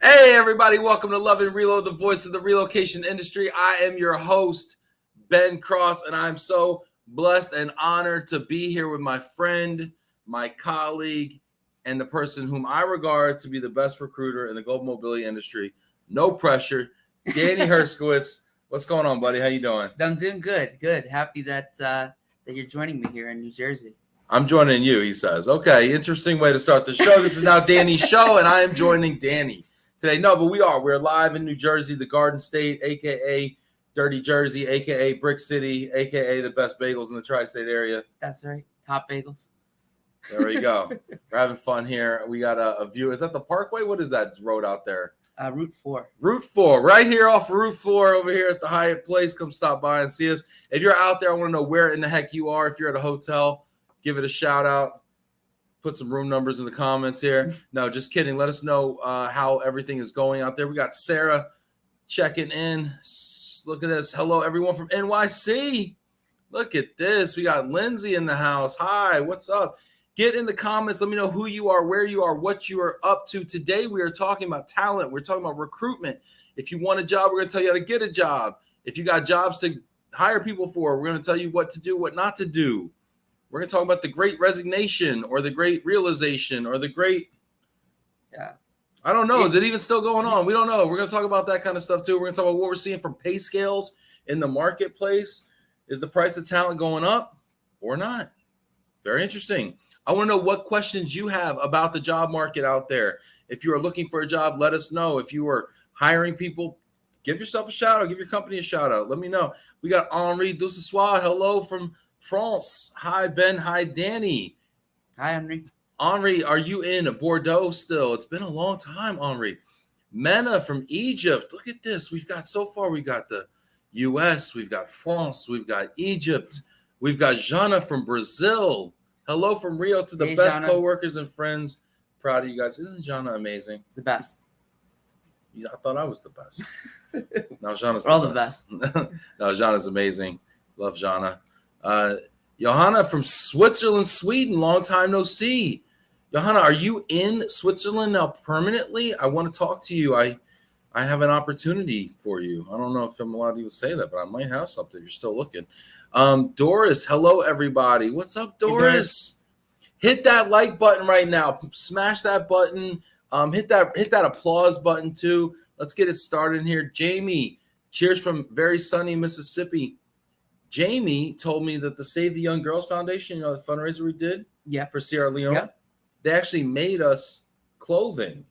Hey, everybody, welcome to Love and Reload, the voice of the relocation industry. I am your host, Ben Cross, and I'm so blessed and honored to be here with my friend, my colleague, and the person whom I regard to be the best recruiter in the global mobility industry. No pressure, Danny Herskowitz. What's going on, buddy? How you doing? I'm doing good. Good. Happy that you're joining me here in New Jersey. I'm joining you, he says. Okay, interesting way to start the show. This is now Danny's show, and I am joining Danny today. No, but we're live in New Jersey, the Garden State, aka Dirty Jersey, aka Brick City, aka the best bagels in the tri-state area. That's right. Hot bagels. There we go. We're having fun here. We got a view. Is that the Parkway? What is that road out there? Route 4. Route 4, right here off Route 4 over here at the Hyatt Place. Come stop by and see us. If you're out there, I want to know where in the heck you are. If you're at a hotel, give it a shout out. Put some room numbers in the comments here. No, just kidding. Let us know how everything is going out there. We got Sarah checking in. Look at this. Hello, everyone from NYC. Look at this. We got Lindsay in the house. Hi, what's up? Get in the comments. Let me know who you are, where you are, what you are up to. Today, we are talking about talent. We're talking about recruitment. If you want a job, we're going to tell you how to get a job. If you got jobs to hire people for, we're going to tell you what to do, what not to do. We're going to talk about the great resignation or the great realization or the great, I don't know. Is it even still going on? We don't know. We're going to talk about that kind of stuff too. We're going to talk about what we're seeing from pay scales in the marketplace. Is the price of talent going up or not? Very interesting. I want to know what questions you have about the job market out there. If you are looking for a job, let us know. If you are hiring people, give yourself a shout out. Give your company a shout out. Let me know. We got Henri Doucessois. Hello from France. Hi, Ben. Hi, Danny. Hi, Henri. Henri, are you in Bordeaux still? It's been a long time, Henri. Mena from Egypt. Look at this. We've got so far. We got the U.S. We've got France. We've got Egypt. We've got Jana from Brazil. Hello from Rio to the best Jana. Co-workers and friends. Proud of you guys. Isn't Jana amazing? The best. I thought I was the best. No, Jana's the best. No, Jana's amazing. Love Jana. Johanna from Switzerland, Sweden. Long time no see. Johanna, are you in Switzerland now permanently? I want to talk to you. I have an opportunity for you. I don't know if I'm allowed to even say that, but I might have something. You're still looking. Doris, hello, everybody. What's up, Doris? Hey, hit that like button right now. Smash that button. Hit that applause button, too. Let's get it started here. Jamie, cheers from very sunny Mississippi. Jamie told me that the Save the Young Girls Foundation, the fundraiser we did for Sierra Leone, they actually made us clothing.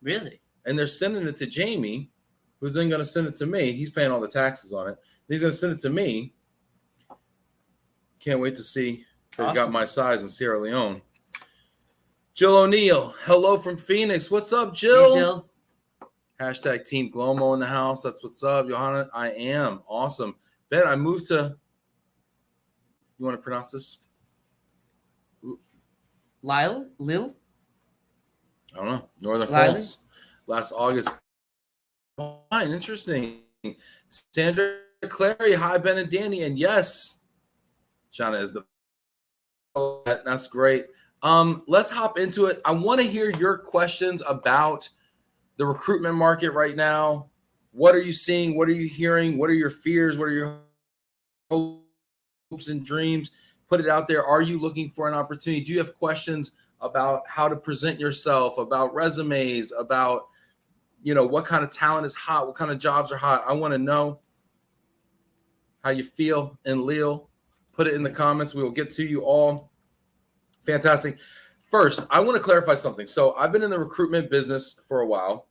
Really? And they're sending it to Jamie, who's then going to send it to me. He's paying all the taxes on it. He's going to send it to me. Can't wait to see if they got my size in Sierra Leone. Jill O'Neill, hello from Phoenix. What's up, Jill? Hey, Jill. Hashtag Team Glomo in the house. That's what's up. Johanna, I am. Awesome. Ben, I moved to, you want to pronounce this? Lil? I don't know. Northern France. Last August. Fine. Interesting. Sandra Clary. Hi, Ben and Danny. And yes, Shauna is the. That's great. Let's hop into it. I want to hear your questions about the recruitment market right now. What are you seeing? What are you hearing? What are your fears? What are your hopes and dreams? Put it out there. Are you looking for an opportunity? Do you have questions about how to present yourself, about resumes, about, what kind of talent is hot? What kind of jobs are hot? I want to know how you feel in Lille. Put it in the comments. We will get to you all. Fantastic. First, I want to clarify something. So I've been in the recruitment business for a while,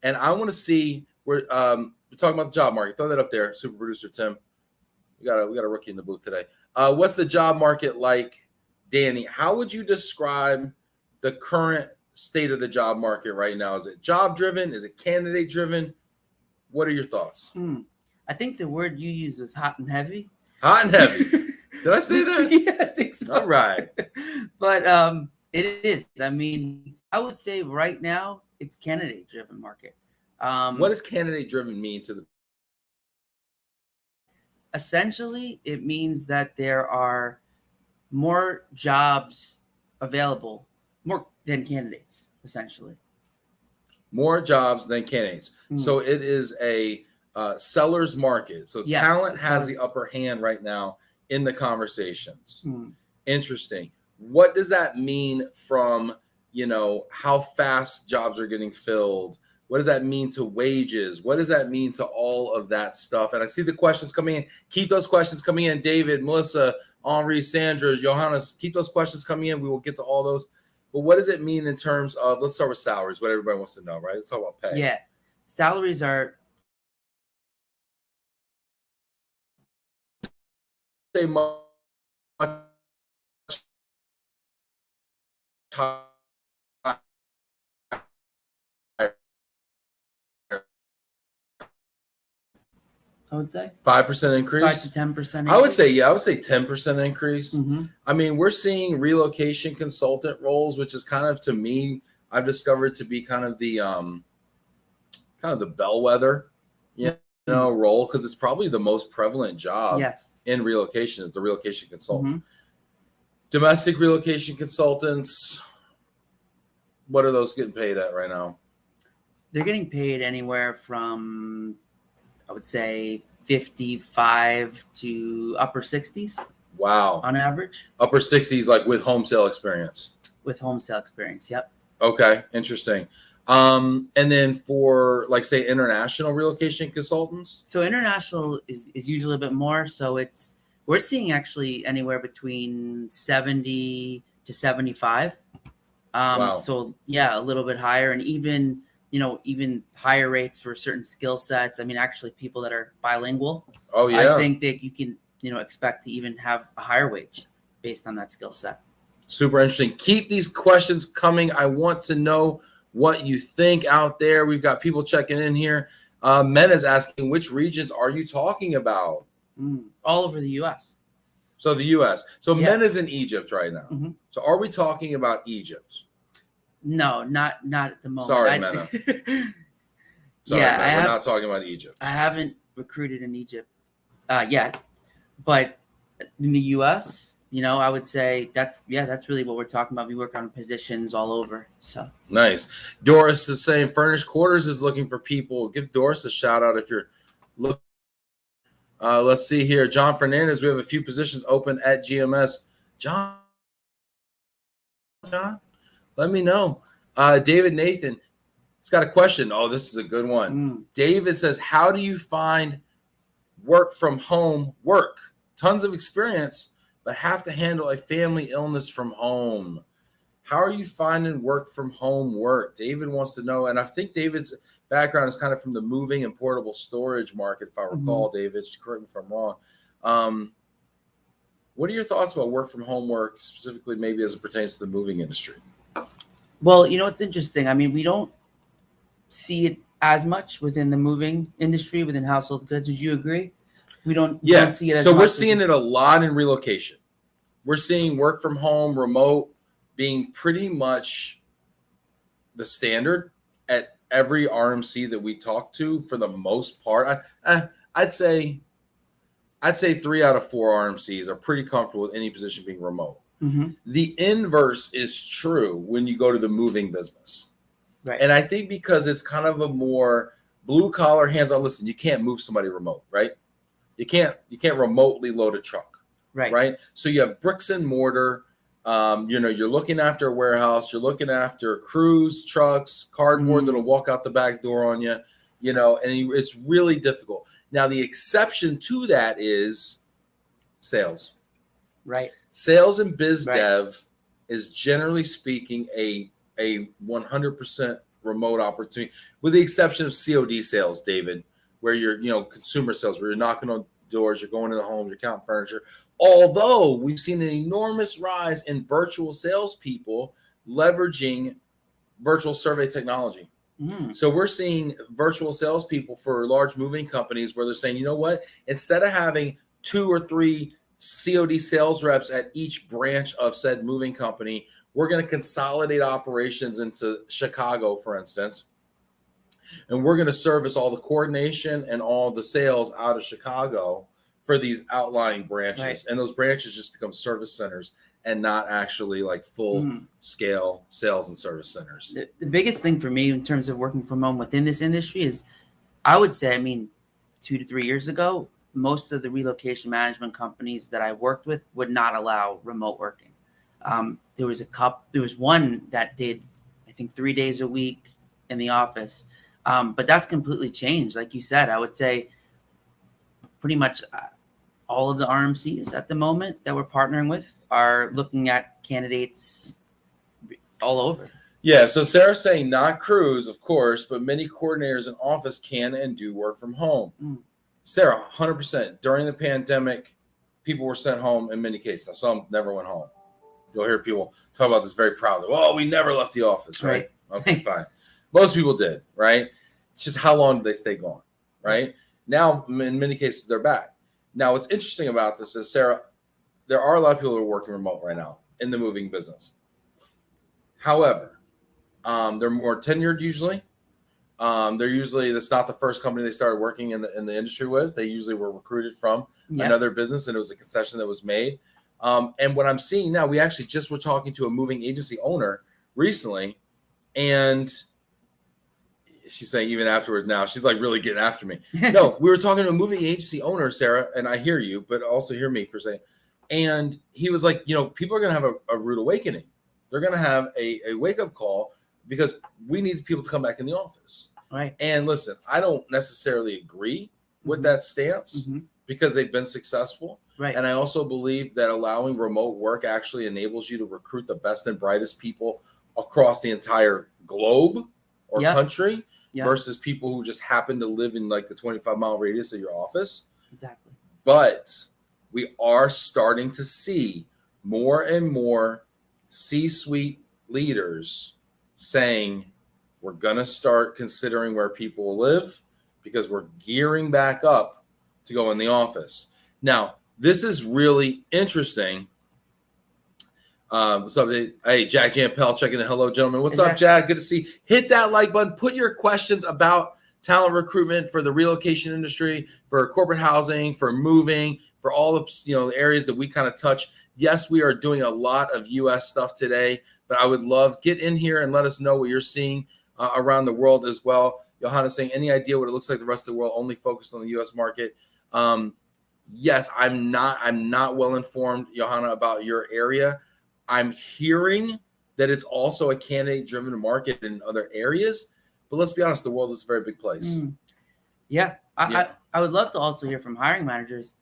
and I want to see we're talking about the job market. Throw that up there, super producer Tim. We got a rookie in the booth today. What's the job market like, Danny? How would you describe the current state of the job market right now? Is it job driven? Is it candidate driven? What are your thoughts? I think the word you used was hot and heavy. Hot and heavy. Did I say that? Yeah, I think so. All right. But it is. I mean, I would say right now it's candidate driven market. What does candidate driven mean to the? Essentially, it means that there are more jobs available, more than candidates, essentially. more jobs than candidates. So it is a seller's market. So talent has the upper hand right now in the conversations. Interesting. What does that mean from, how fast jobs are getting filled? What does that mean to wages? What does that mean to all of that stuff? And I see the questions coming in. Keep those questions coming in. David, Melissa, Henri, Sandra, Johannes, keep those questions coming in. We will get to all those. But what does it mean in terms of, let's start with salaries, what everybody wants to know, right? Let's talk about pay. Yeah. Salaries are much higher. 5% increase. 5 to 10%. Increase. I would say 10% increase. I mean, we're seeing relocation consultant roles, which is kind of, to me, I've discovered to be kind of the bellwether, role, because it's probably the most prevalent job in relocation is the relocation consultant. Domestic relocation consultants, what are those getting paid at right now? They're getting paid anywhere from, I would say, 55 to upper 60s. Wow. On average. Upper 60s, like with home sale experience. With home sale experience, yep. Okay, interesting. And then for, like, say, international relocation consultants? So international is usually a bit more. So we're seeing actually anywhere between 70 to 75. Wow. So yeah, a little bit higher, and even higher rates for certain skill sets. I mean, actually people that are bilingual. Oh yeah. I think that you can, expect to even have a higher wage based on that skill set. Super interesting. Keep these questions coming. I want to know what you think out there. We've got people checking in here. Men is asking, which regions are you talking about? All over the U.S. So the U.S. So Men is in Egypt right now. So are we talking about Egypt? No, not at the moment. Sorry, Mena. Sorry, we're not talking about Egypt. I haven't recruited in Egypt yet, but in the U.S., I would say that's really what we're talking about. We work on positions all over. So nice. Doris is saying Furnished Quarters is looking for people. Give Doris a shout out if you're looking. Let's see here. John Fernandez, we have a few positions open at GMS. John, let me know. David Nathan, he's got a question. Oh, this is a good one. David says, how do you find work from home work? Tons of experience, but have to handle a family illness from home. How are you finding work from home work? David wants to know, and I think David's background is kind of from the moving and portable storage market, if I recall, David. Correct me if I'm wrong. What are your thoughts about work from home work, specifically maybe as it pertains to the moving industry? Well, it's interesting. I mean, we don't see it as much within the moving industry, within household goods. Would you agree? We don't see it as much. So we're seeing it a lot in relocation. We're seeing work from home, remote being pretty much the standard at every RMC that we talk to for the most part. I'd say 3 out of 4 RMCs are pretty comfortable with any position being remote. The inverse is true when you go to the moving business. Right. And I think because it's kind of a more blue collar, hands on. Listen, you can't move somebody remote, right? You can't remotely load a truck. Right. So you have bricks and mortar. You're looking after a warehouse. You're looking after crews, trucks, cardboard that'll walk out the back door on you. And it's really difficult. Now, the exception to that is sales. Right. Sales and biz dev is generally speaking a 100% remote opportunity, with the exception of COD sales, David, where you're, consumer sales, where you're knocking on doors, you're going to the homes, you're counting furniture. Although we've seen an enormous rise in virtual salespeople leveraging virtual survey technology. So we're seeing virtual salespeople for large moving companies where they're saying, you know what, instead of having 2 or 3 COD sales reps at each branch of said moving company, we're going to consolidate operations into Chicago, for instance. And we're going to service all the coordination and all the sales out of Chicago for these outlying branches. And those branches just become service centers and not actually like full scale sales and service centers. The biggest thing for me in terms of working from home within this industry is, I would say, 2 to 3 years ago, most of the relocation management companies that I worked with would not allow remote working. There was one that did, I think, 3 days a week in the office. But that's completely changed. Like you said, I would say pretty much all of the RMCs at the moment that we're partnering with are looking at candidates all over. Yeah, so Sarah's saying not crews, of course, but many coordinators in office can and do work from home. Sarah, 100%. During the pandemic, people were sent home in many cases. Some never went home. You'll hear people talk about this very proudly. Well, we never left the office, right? Okay, fine. Most people did, right? It's just how long did they stay gone, right? Now, in many cases, they're back. Now, what's interesting about this is, Sarah, there are a lot of people who are working remote right now in the moving business. However, they're more tenured usually. That's not the first company they started working in the industry with. They usually were recruited from another business, and it was a concession that was made. And what I'm seeing now, we actually just were talking to a moving agency owner recently, and she's saying even afterwards now, she's like really getting after me. No, we were talking to a moving agency owner, Sarah, and I hear you, but also hear me for saying, and he was like, people are going to have a rude awakening. They're going to have a wake-up call because we need people to come back in the office. Right. And listen, I don't necessarily agree with that stance because they've been successful. Right. And I also believe that allowing remote work actually enables you to recruit the best and brightest people across the entire globe or country versus people who just happen to live in like the 25-mile radius of your office. Exactly. But we are starting to see more and more C-suite leaders saying we're going to start considering where people live because we're gearing back up to go in the office. Now, this is really interesting. What's up? Hey, Jack Jampel checking in. Hello, gentlemen. What's up, Jack? Good to see you. Hit that like button. Put your questions about talent recruitment for the relocation industry, for corporate housing, for moving, for all of the areas that we kind of touch. Yes, we are doing a lot of U.S. stuff today, but I would love get in here and let us know what you're seeing around the world as well. Johanna's saying, any idea what it looks like the rest of the world, only focused on the U.S. market? Yes, I'm not well informed, Johanna, about your area. I'm hearing that it's also a candidate-driven market in other areas, but let's be honest, the world is a very big place. I would love to also hear from hiring managers.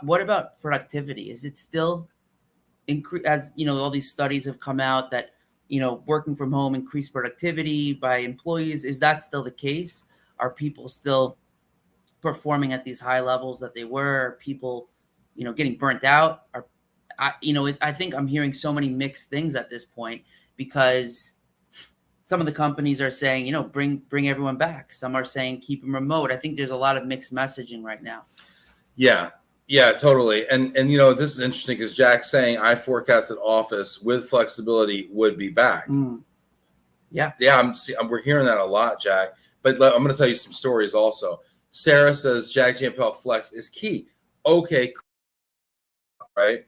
What about productivity? Is it still as all these studies have come out that working from home increased productivity by employees? Is that still the case? Are people still performing at these high levels that they were? Are people getting burnt out? I think I'm hearing so many mixed things at this point because some of the companies are saying, bring everyone back. Some are saying keep them remote. I think there's a lot of mixed messaging right now. Yeah, totally. And this is interesting because Jack's saying I forecasted office with flexibility would be back. Yeah, we're hearing that a lot, Jack. But I'm going to tell you some stories also. Sarah says Jack Jampel flex is key. Okay, right.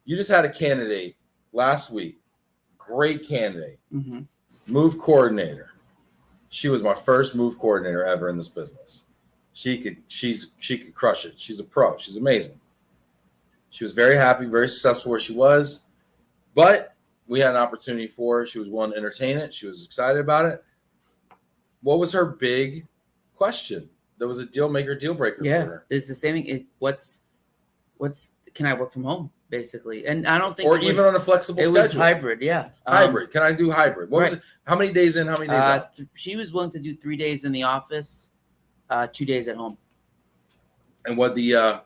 You just had a candidate last week. Great candidate. Move coordinator. She was my first move coordinator ever in this business. She could crush it. She's a pro. She's amazing. She was very happy, very successful where she was, but we had an opportunity for her. She was willing to entertain it. She was excited about it. What was her big question? There was a deal breaker for her. It's the same thing. What's can I work from home basically? And I don't think even on a flexible schedule. It was hybrid. Yeah. Hybrid. Can I do hybrid? What was it? How many days in? How many days out? She was willing to do 3 days in the office, 2 days at home. And what the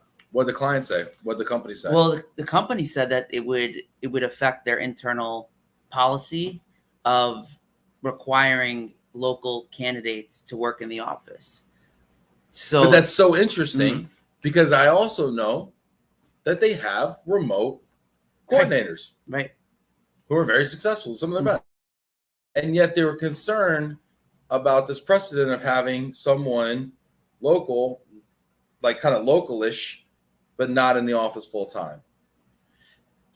client say? What the company say? Well, the company said that it would affect their internal policy of requiring local candidates to work in the office. So, but that's so interesting because I also know that they have remote coordinators, right, who are very successful. Some of them best, and yet they were concerned about this precedent of having someone local, like kind of localish, but not in the office full time.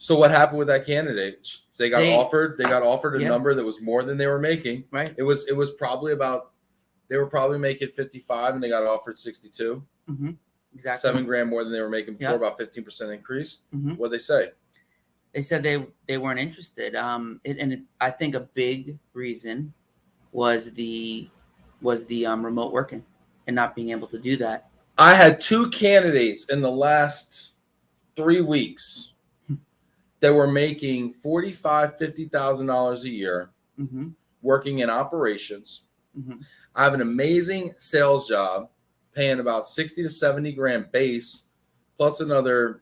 So what happened with that candidate? They got offered a yeah. number that was more than they were making. Right. It was probably about, they were probably making 55 and they got offered 62. Mm-hmm. Exactly. $7,000 more than they were making before, about 15% increase. Mm-hmm. What'd they say? They said they weren't interested. I think a big reason was the remote working and not being able to do that. I had 2 candidates in the last 3 weeks that were making $45,000, $50,000 a year, mm-hmm. working in operations. Mm-hmm. I have an amazing sales job, paying about 60 to 70 grand base, plus another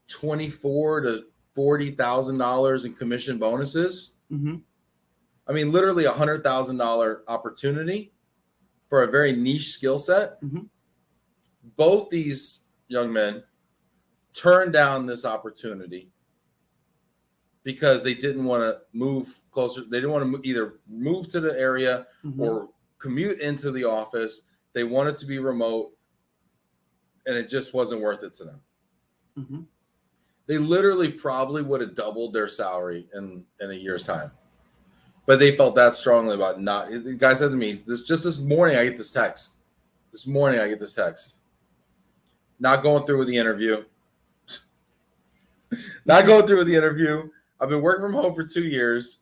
$24,000 to $40,000 in commission bonuses. Mm-hmm. I mean, literally $100,000 opportunity for a very niche skill set. Mm-hmm. Both these young men turned down this opportunity because they didn't want to move closer. They didn't want to either move to the area mm-hmm. or commute into the office. They wanted to be remote, and it just wasn't worth it to them. Mm-hmm. They literally probably would have doubled their salary in a year's time. But they felt that strongly about not. The guy said to me, this morning, I get this text. This morning, I get this text. Not going through with the interview. Not going through with the interview. I've been working from home for 2 years.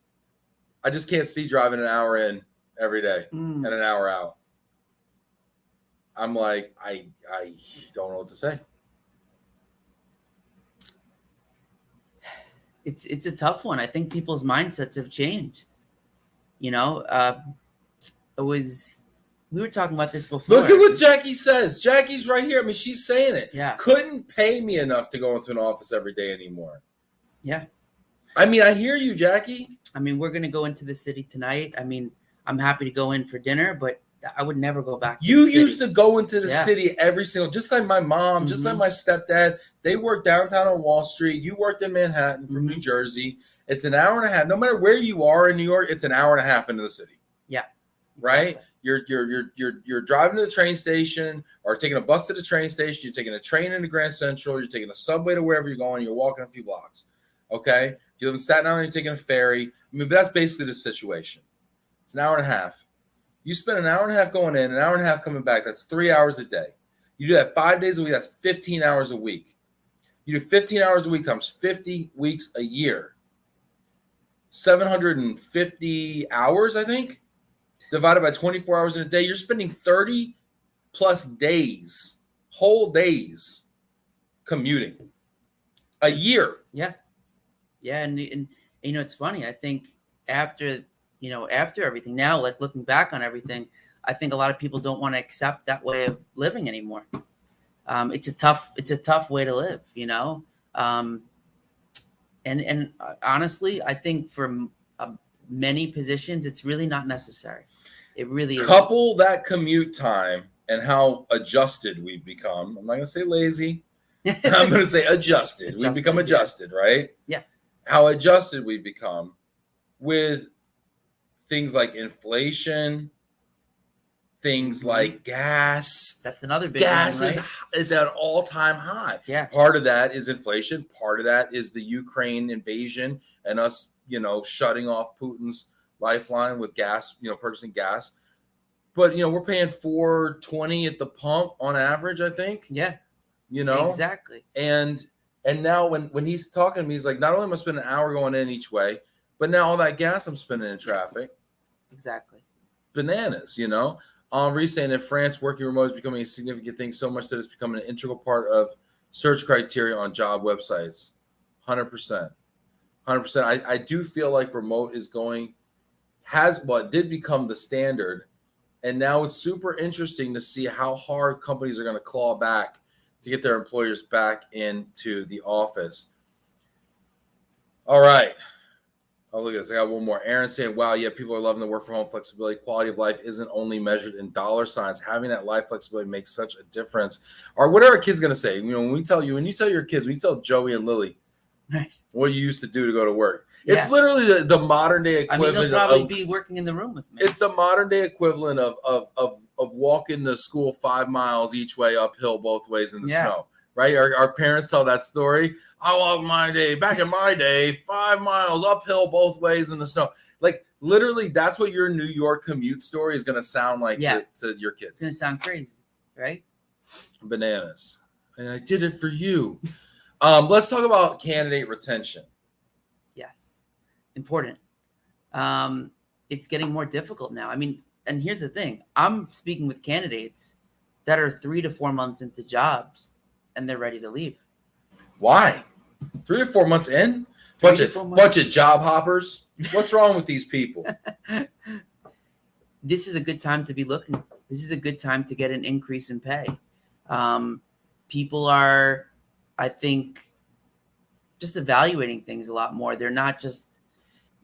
I just can't see driving an hour in every day and an hour out. I'm like, I don't know what to say. It's a tough one. I think people's mindsets have changed. You know, we were talking about this before. Look at what Jackie says. Jackie's right here. I mean, she's saying it. Yeah. Couldn't pay me enough to go into an office every day anymore. Yeah. I mean, I hear you, Jackie. I mean, we're going to go into the city tonight. I mean, I'm happy to go in for dinner, but I would never go back to You the city. used to go into the city every single, just like my mom, just like my stepdad. They worked downtown on Wall Street. You worked in Manhattan from New Jersey. It's an hour and a half. No matter where you are in New York, it's an hour and a half into the city. Yeah. Right? Exactly. You're driving to the train station or taking a bus to the train station. You're taking a train into Grand Central. You're taking a subway to wherever you're going. You're walking a few blocks. Okay? If you live in Staten Island, you're taking a ferry. I mean, but that's basically the situation. It's an hour and a half. You spend an hour and a half going in, an hour and a half coming back. That's 3 hours a day. You do that 5 days a week. That's 15 hours a week. You do 15 hours a week times 50 weeks a year. 750 hours, I think, divided by 24 hours in a day. You're spending 30 plus days, whole days, commuting a year. Yeah. Yeah. And you know, it's funny. I think after everything now, like looking back on everything, I think a lot of people don't want to accept that way of living anymore. It's a tough way to live, you know? And honestly, I think for many positions, it's really not necessary. It really is. Couple that commute time and how adjusted we've become. I'm not going to say lazy. I'm going to say adjusted. We've become adjusted, right? Yeah. How adjusted we've become with things like inflation, things like gas. That's another big gas one, right? is at an all-time high. Yeah. Part of that is inflation. Part of that is the Ukraine invasion and us, shutting off Putin's lifeline with gas, purchasing gas. But, we're paying $4.20 at the pump on average, I think. Yeah. Exactly. And now when he's talking to me, he's like, not only am I spending an hour going in each way, but now all that gas I'm spending in traffic. Exactly. Bananas, Henri saying in France, working remote is becoming a significant thing, so much that it's becoming an integral part of search criteria on job websites. 100%. 100%. I do feel like remote did become the standard. And now it's super interesting to see how hard companies are going to claw back to get their employers back into the office. All right. Oh, look at this. I got one more. Aaron saying, wow, yeah, people are loving the work from home flexibility. Quality of life isn't only measured in dollar signs. Having that life flexibility makes such a difference. Or what are our kids going to say? When you tell your kids, when you tell Joey and Lily what you used to do to go to work, it's literally the modern day equivalent. I mean, they'll probably be working in the room with me. It's the modern day equivalent of walking to school 5 miles each way uphill both ways in the snow, right? Our parents tell that story. I walked my day, back in my day, 5 miles uphill both ways in the snow. Like literally, that's what your New York commute story is going to sound like to your kids. It's going to sound crazy, right? Bananas. And I did it for you. Let's talk about candidate retention. Yes. Important. It's getting more difficult now. I mean, and here's the thing. I'm speaking with candidates that are 3 to 4 months into jobs and they're ready to leave. Why? 3 to 4 months in? Bunch of job hoppers. What's wrong with these people? This is a good time to be looking. This is a good time to get an increase in pay. People are, I think, just evaluating things a lot more. They're not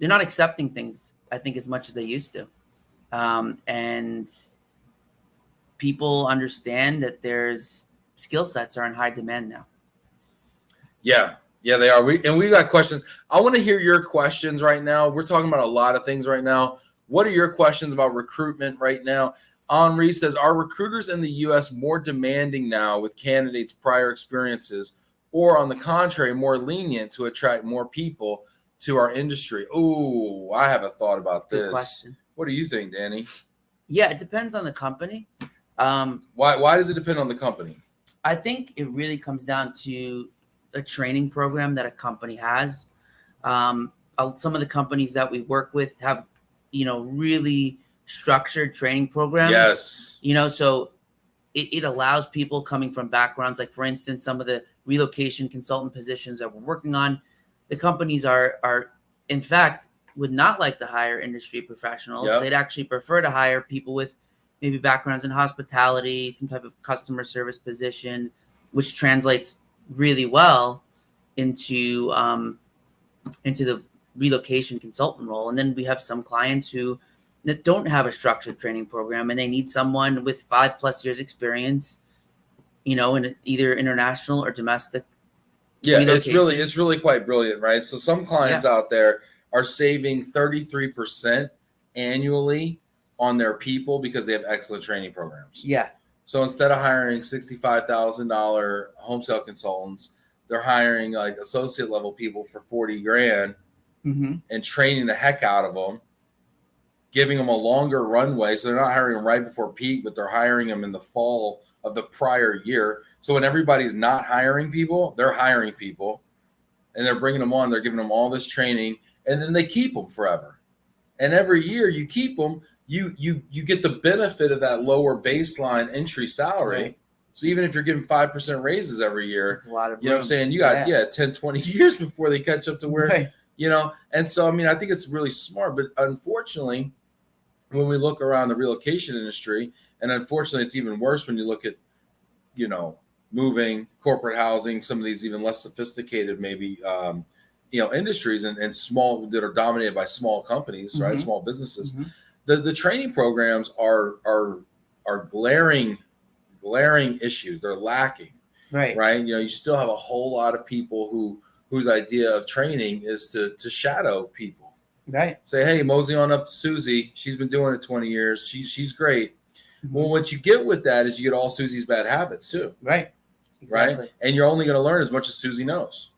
accepting things, I think, as much as they used to. And people understand that there's skill sets are in high demand now. Yeah, they are. We got questions. I want to hear your questions right now. We're talking about a lot of things right now. What are your questions about recruitment right now? Henri says, are recruiters in the U.S. more demanding now with candidates' prior experiences, or on the contrary, more lenient to attract more people to our industry? Oh, I have a thought about this. Good question. What do you think, Danny? Yeah, it depends on the company. Why does it depend on the company? I think it really comes down to a training program that a company has. Some of the companies that we work with have, really structured training programs. Yes. So it allows people coming from backgrounds, like for instance, some of the relocation consultant positions that we're working on, the companies are in fact would not like to hire industry professionals. Yep. They'd actually prefer to hire people with maybe backgrounds in hospitality, some type of customer service position, which translates really well into the relocation consultant role. And then we have some clients that don't have a structured training program, and they need someone with 5+ years experience, in either international or domestic. Yeah, it's really quite brilliant, right? So some clients out there are saving 33% annually on their people because they have excellent training programs. Yeah. So instead of hiring $65,000 home sale consultants, they're hiring like associate level people for $40,000 and training the heck out of them, giving them a longer runway. So they're not hiring them right before peak, but they're hiring them in the fall of the prior year. So when everybody's not hiring people, they're hiring people and they're bringing them on. They're giving them all this training, and then they keep them forever. And every year you keep them, you get the benefit of that lower baseline entry salary. Right. So even if you're getting 5% raises every year, that's a lot of room. You know what I'm saying? You got 10, 20 years before they catch up to where, and so, I mean, I think it's really smart, but unfortunately, when we look around the relocation industry, and unfortunately, it's even worse when you look at, moving, corporate housing, some of these even less sophisticated, maybe, industries and small that are dominated by small companies, right? Small businesses. The training programs are glaring issues. They're lacking, right? You still have a whole lot of people whose idea of training is to shadow people. Right. Say, hey, mosey on up to Susie. She's been doing it 20 years. She's great. Well, what you get with that is you get all Susie's bad habits too. Right. Exactly. Right. And you're only going to learn as much as Susie knows.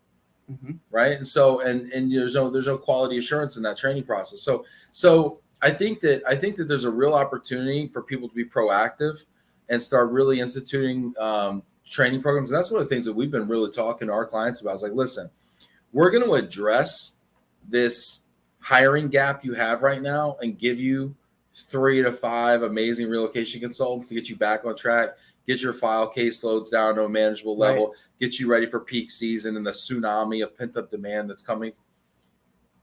Right. And so, and there's no quality assurance in that training process. So I think that there's a real opportunity for people to be proactive and start really instituting training programs. And that's one of the things that we've been really talking to our clients about. It's like, listen, we're going to address this hiring gap you have right now and give you 3 to 5 amazing relocation consultants to get you back on track, get your file caseloads down to a manageable level, get you ready for peak season and the tsunami of pent-up demand that's coming.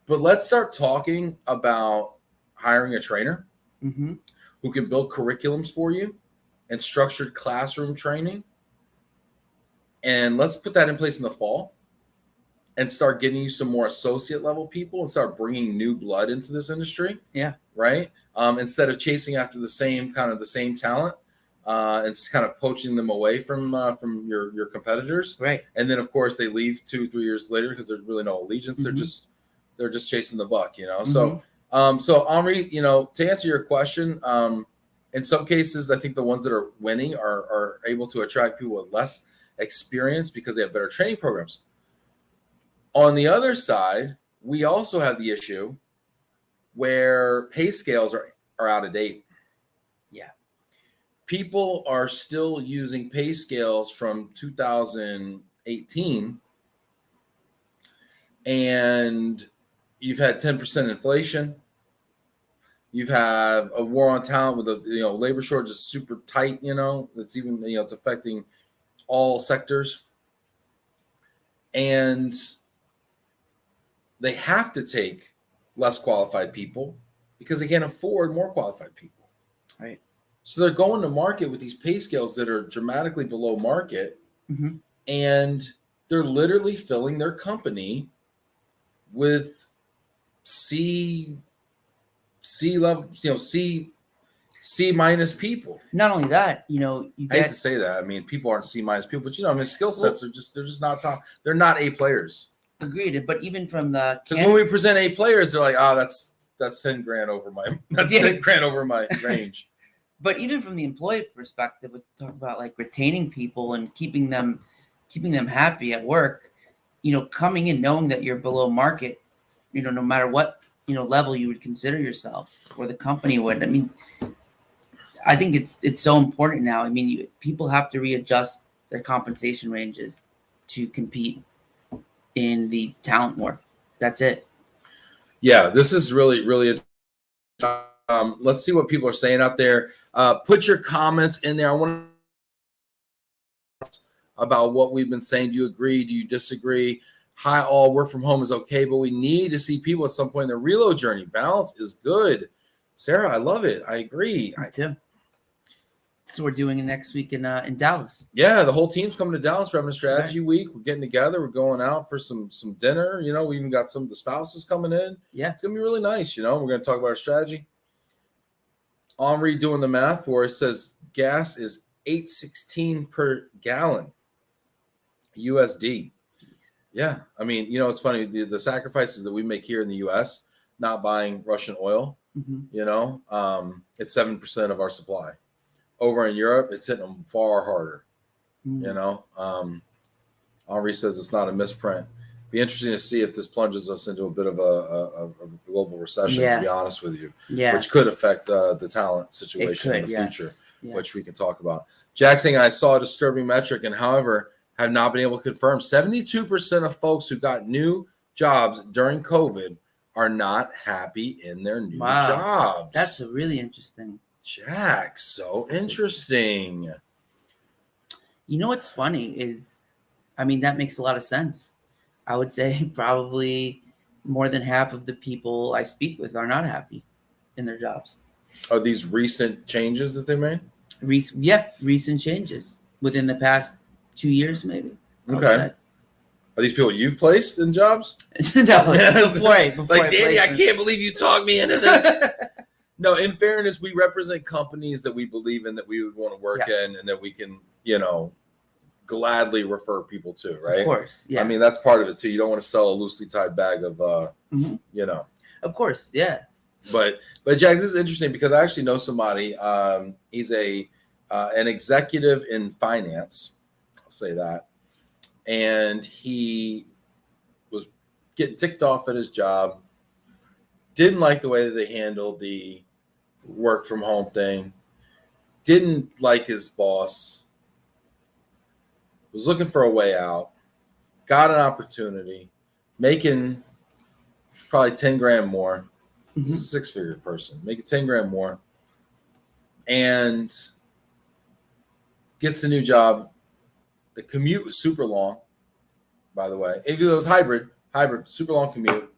But let's start talking about hiring a trainer who can build curriculums for you and structured classroom training. And let's put that in place in the fall and start getting you some more associate level people and start bringing new blood into this industry. Yeah. Right. Instead of chasing after the same talent, it's kind of poaching them away from your competitors. Right. And then of course they leave 2-3 years later because there's really no allegiance. They're just chasing the buck, So Henri, to answer your question, in some cases, I think the ones that are winning are able to attract people with less experience because they have better training programs. On the other side, we also have the issue where pay scales are out of date. Yeah. People are still using pay scales from 2018, and you've had 10% inflation. You have a war on talent with labor shortage is super tight. It's even it's affecting all sectors, and they have to take less qualified people because they can't afford more qualified people. Right. So they're going to market with these pay scales that are dramatically below market, and they're literally filling their company with C level, C minus people. Not only that, I hate to say that. I mean, people aren't C minus people, but skill sets are they're just not top. They're not A players. Agreed. But even from the because when we present A players, they're like, that's $10,000 over my $10,000 over my range. But even from the employee perspective, we talk about like retaining people and keeping them happy at work. Coming in knowing that you're below market, no matter what level you would consider yourself or the company would. I mean, I think it's so important now. I mean, people have to readjust their compensation ranges to compete in the talent war. That's it. Yeah, this is really, really. Let's see what people are saying out there. Put your comments in there. I want to about what we've been saying. Do you agree? Do you disagree? Hi, all. Work from home is okay, but we need to see people at some point in their reload journey. Balance is good. Sarah, I love it. I agree. Me too. So we're doing it next week in Dallas. Yeah, the whole team's coming to Dallas. We're having a strategy week. We're getting together. We're going out for some dinner. We even got some of the spouses coming in. Yeah, it's gonna be really nice. We're gonna talk about our strategy. Henri doing the math for us says gas is $8.16 per gallon USD. Yeah, I mean, it's funny the sacrifices that we make here in the U.S. not buying Russian oil. It's 7% of our supply. Over in Europe, it's hitting them far harder. Henri says it's not a misprint. Be interesting to see if this plunges us into a bit of a global recession, to be honest with you, which could affect the talent situation in the future, which we can talk about. Jack saying, I saw a disturbing metric, and however, have not been able to confirm 72% of folks who got new jobs during COVID are not happy in their new jobs. That's a really interesting. Jack, so interesting. What's funny is, I mean, that makes a lot of sense. I would say probably more than half of the people I speak with are not happy in their jobs. Are these recent changes that they made? Recent changes within the past 2 years, maybe. Okay. Are these people you've placed in jobs? No, before like, Danny, I can't believe you talked me into this. No, in fairness, we represent companies that we believe in, that we would want to work in, and that we can, gladly refer people to, right? Of course, yeah. I mean, that's part of it too. You don't want to sell a loosely tied bag of, Of course, yeah. But Jack, this is interesting because I actually know somebody. He's an executive in finance. I'll say that, and he was getting ticked off at his job. Didn't like the way that they handled the work from home thing. Didn't like his boss. Was looking for a way out. Got an opportunity, making probably $10,000 more. He's a six-figure person, making $10,000 more, and gets the new job. The commute was super long, by the way. Even though it was hybrid, super long commute.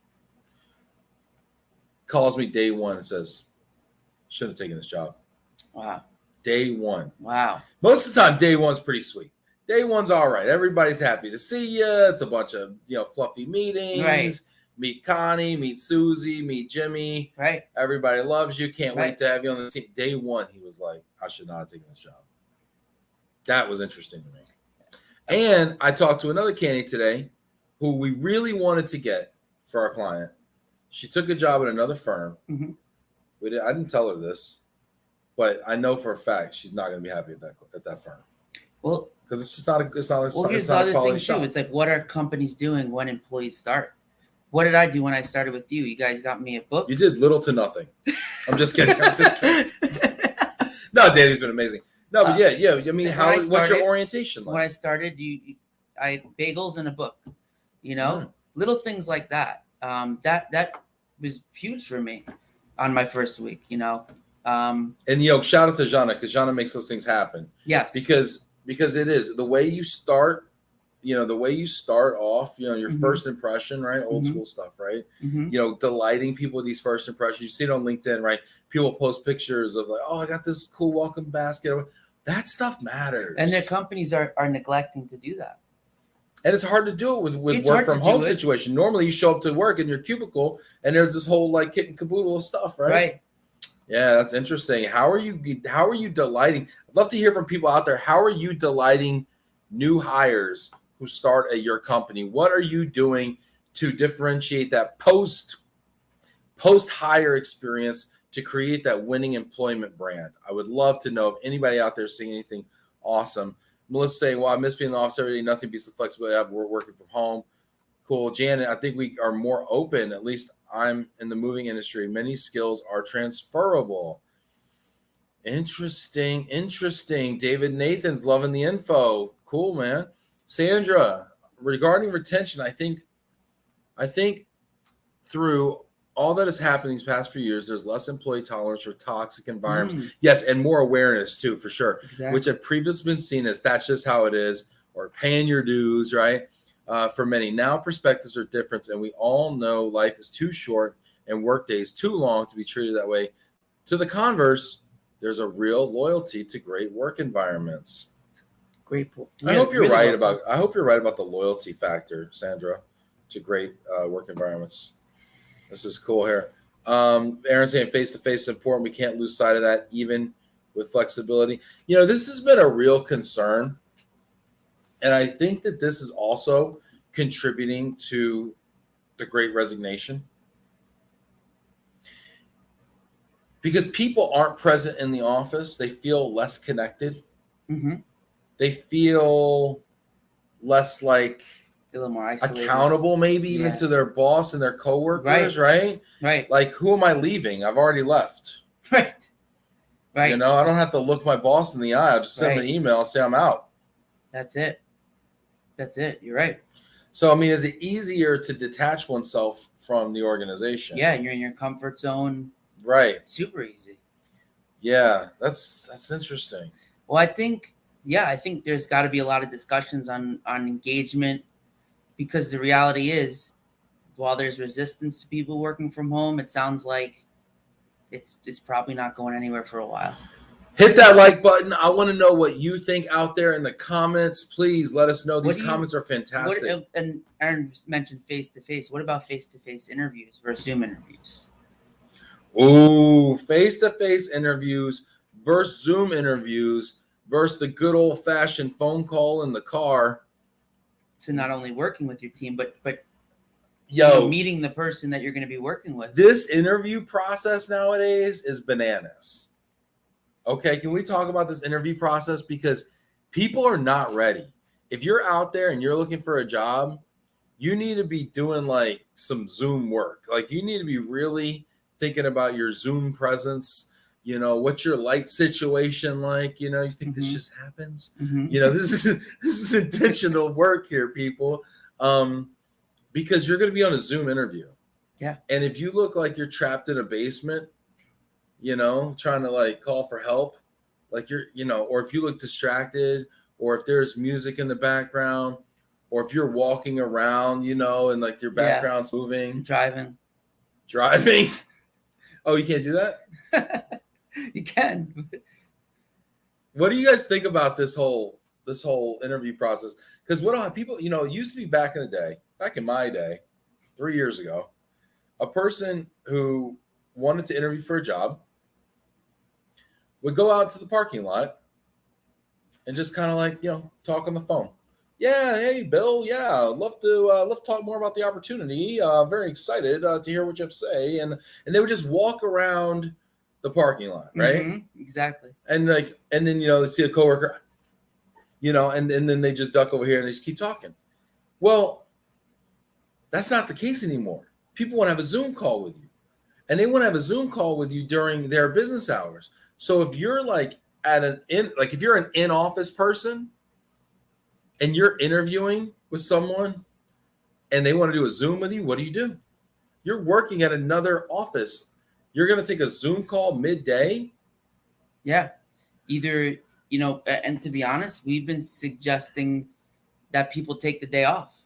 Calls me day one and says, should have taken this job. Wow. Day one. Wow. Most of the time, day one's pretty sweet. Day one's all right. Everybody's happy to see you. It's a bunch of, fluffy meetings. Right. Meet Connie, meet Susie, meet Jimmy. Right. Everybody loves you. Can't wait to have you on the team. Day one, he was like, I should not have taken this job. That was interesting to me. And I talked to another candidate today who we really wanted to get for our client. She took a job at another firm. I didn't tell her this, but I know for a fact she's not going to be happy at that firm. Well, because it's just not a it's not a, Well, here's it's the not a other quality thing too. shop. It's like, what are companies doing when employees start? What did I do when I started with you? You guys got me a book. You did little to nothing. I'm just kidding. I'm just kidding. No, Danny's been amazing. No, but yeah. I mean, what's your orientation like? When I started, I bagels and a book. Little things like that. That was huge for me on my first week. And shout out to Jana, because Jana makes those things happen. Yes. Because it is the way you start. The way you start off, your first impression, right? Old school stuff, right? Delighting people with these first impressions. You see it on LinkedIn, right? People post pictures of like, oh, I got this cool welcome basket. That stuff matters. And their companies are neglecting to do that. And it's hard to do it with work from home situation. Normally you show up to work in your cubicle and there's this whole like kit and caboodle of stuff, right? Right. Yeah, that's interesting. How are you delighting? I'd love to hear from people out there. How are you delighting new hires who start at your company? What are you doing to differentiate that post hire experience to create that winning employment brand? I would love to know if anybody out there seeing anything awesome. Melissa saying, well, I miss being in the office every day. Nothing beats the flexibility I have. We're working from home. Cool. Janet, I think we are more open. At least I'm in the moving industry. Many skills are transferable. Interesting. David Nathan's loving the info. Cool, man. Sandra, regarding retention, I think through all that has happened these past few years, there's less employee tolerance for toxic environments. Yes, and more awareness too, for sure. Exactly. Which had previously been seen as that's just how it is, or paying your dues, right? For many. Now perspectives are different, and we all know life is too short and work days too long to be treated that way. To the converse, there's a real loyalty to great work environments. Great point. I hope you're right about the loyalty factor, Sandra, to great work environments. This is cool here. Aaron saying face-to-face is important. We can't lose sight of that, even with flexibility. This has been a real concern. And I think that this is also contributing to the Great Resignation. Because people aren't present in the office. They feel less connected. Mm-hmm. They feel less like a little more isolated, accountable, maybe even to their boss and their coworkers, right? Like, who am I leaving? I've already left. Right. I don't have to look my boss in the eye. I'll just send them an email and say I'm out. That's it. You're right. So, I mean, is it easier to detach oneself from the organization? Yeah, you're in your comfort zone. Right. Super easy. Yeah, that's interesting. Well, I think there's got to be a lot of discussions on engagement, because the reality is, while there's resistance to people working from home, it sounds like it's probably not going anywhere for a while. Hit that like button. I want to know what you think out there in the comments. Please let us know. These comments are fantastic. And Aaron mentioned face-to-face. What about face-to-face interviews versus Zoom interviews? Ooh, face-to-face interviews versus Zoom interviews versus the good old-fashioned phone call in the car. So not only working with your team, but meeting the person that you're going to be working with. This interview process nowadays is bananas. Okay, can we talk about this interview process? Because people are not ready. If you're out there and you're looking for a job, you need to be doing like some Zoom work. Like, you need to be really thinking about your Zoom presence. What's your light situation like? You think this just happens? This is intentional work here, people. Because you're going to be on a Zoom interview. Yeah. And if you look like you're trapped in a basement, trying to like call for help, like or if you look distracted, or if there's music in the background, or if you're walking around, and like your background's moving. Driving. Oh, you can't do that? You can. What do you guys think about this whole interview process? Because people, it used to be back in my day, 3 years ago, a person who wanted to interview for a job would go out to the parking lot and just kind of like, talk on the phone. Yeah, hey, Bill. Yeah, I'd love to talk more about the opportunity. Very excited to hear what you have to say. And they would just walk around the parking lot, right? Mm-hmm, exactly. And then they see a coworker. and then they just duck over here and they just keep talking. Well, that's not the case anymore. People want to have a Zoom call with you, and they want to have a Zoom call with you during their business hours. So if you're like if you're an in-office person and you're interviewing with someone and they want to do a Zoom with you, what do? You're working at another office. You're going to take a Zoom call midday? Yeah. Either, and to be honest, we've been suggesting that people take the day off.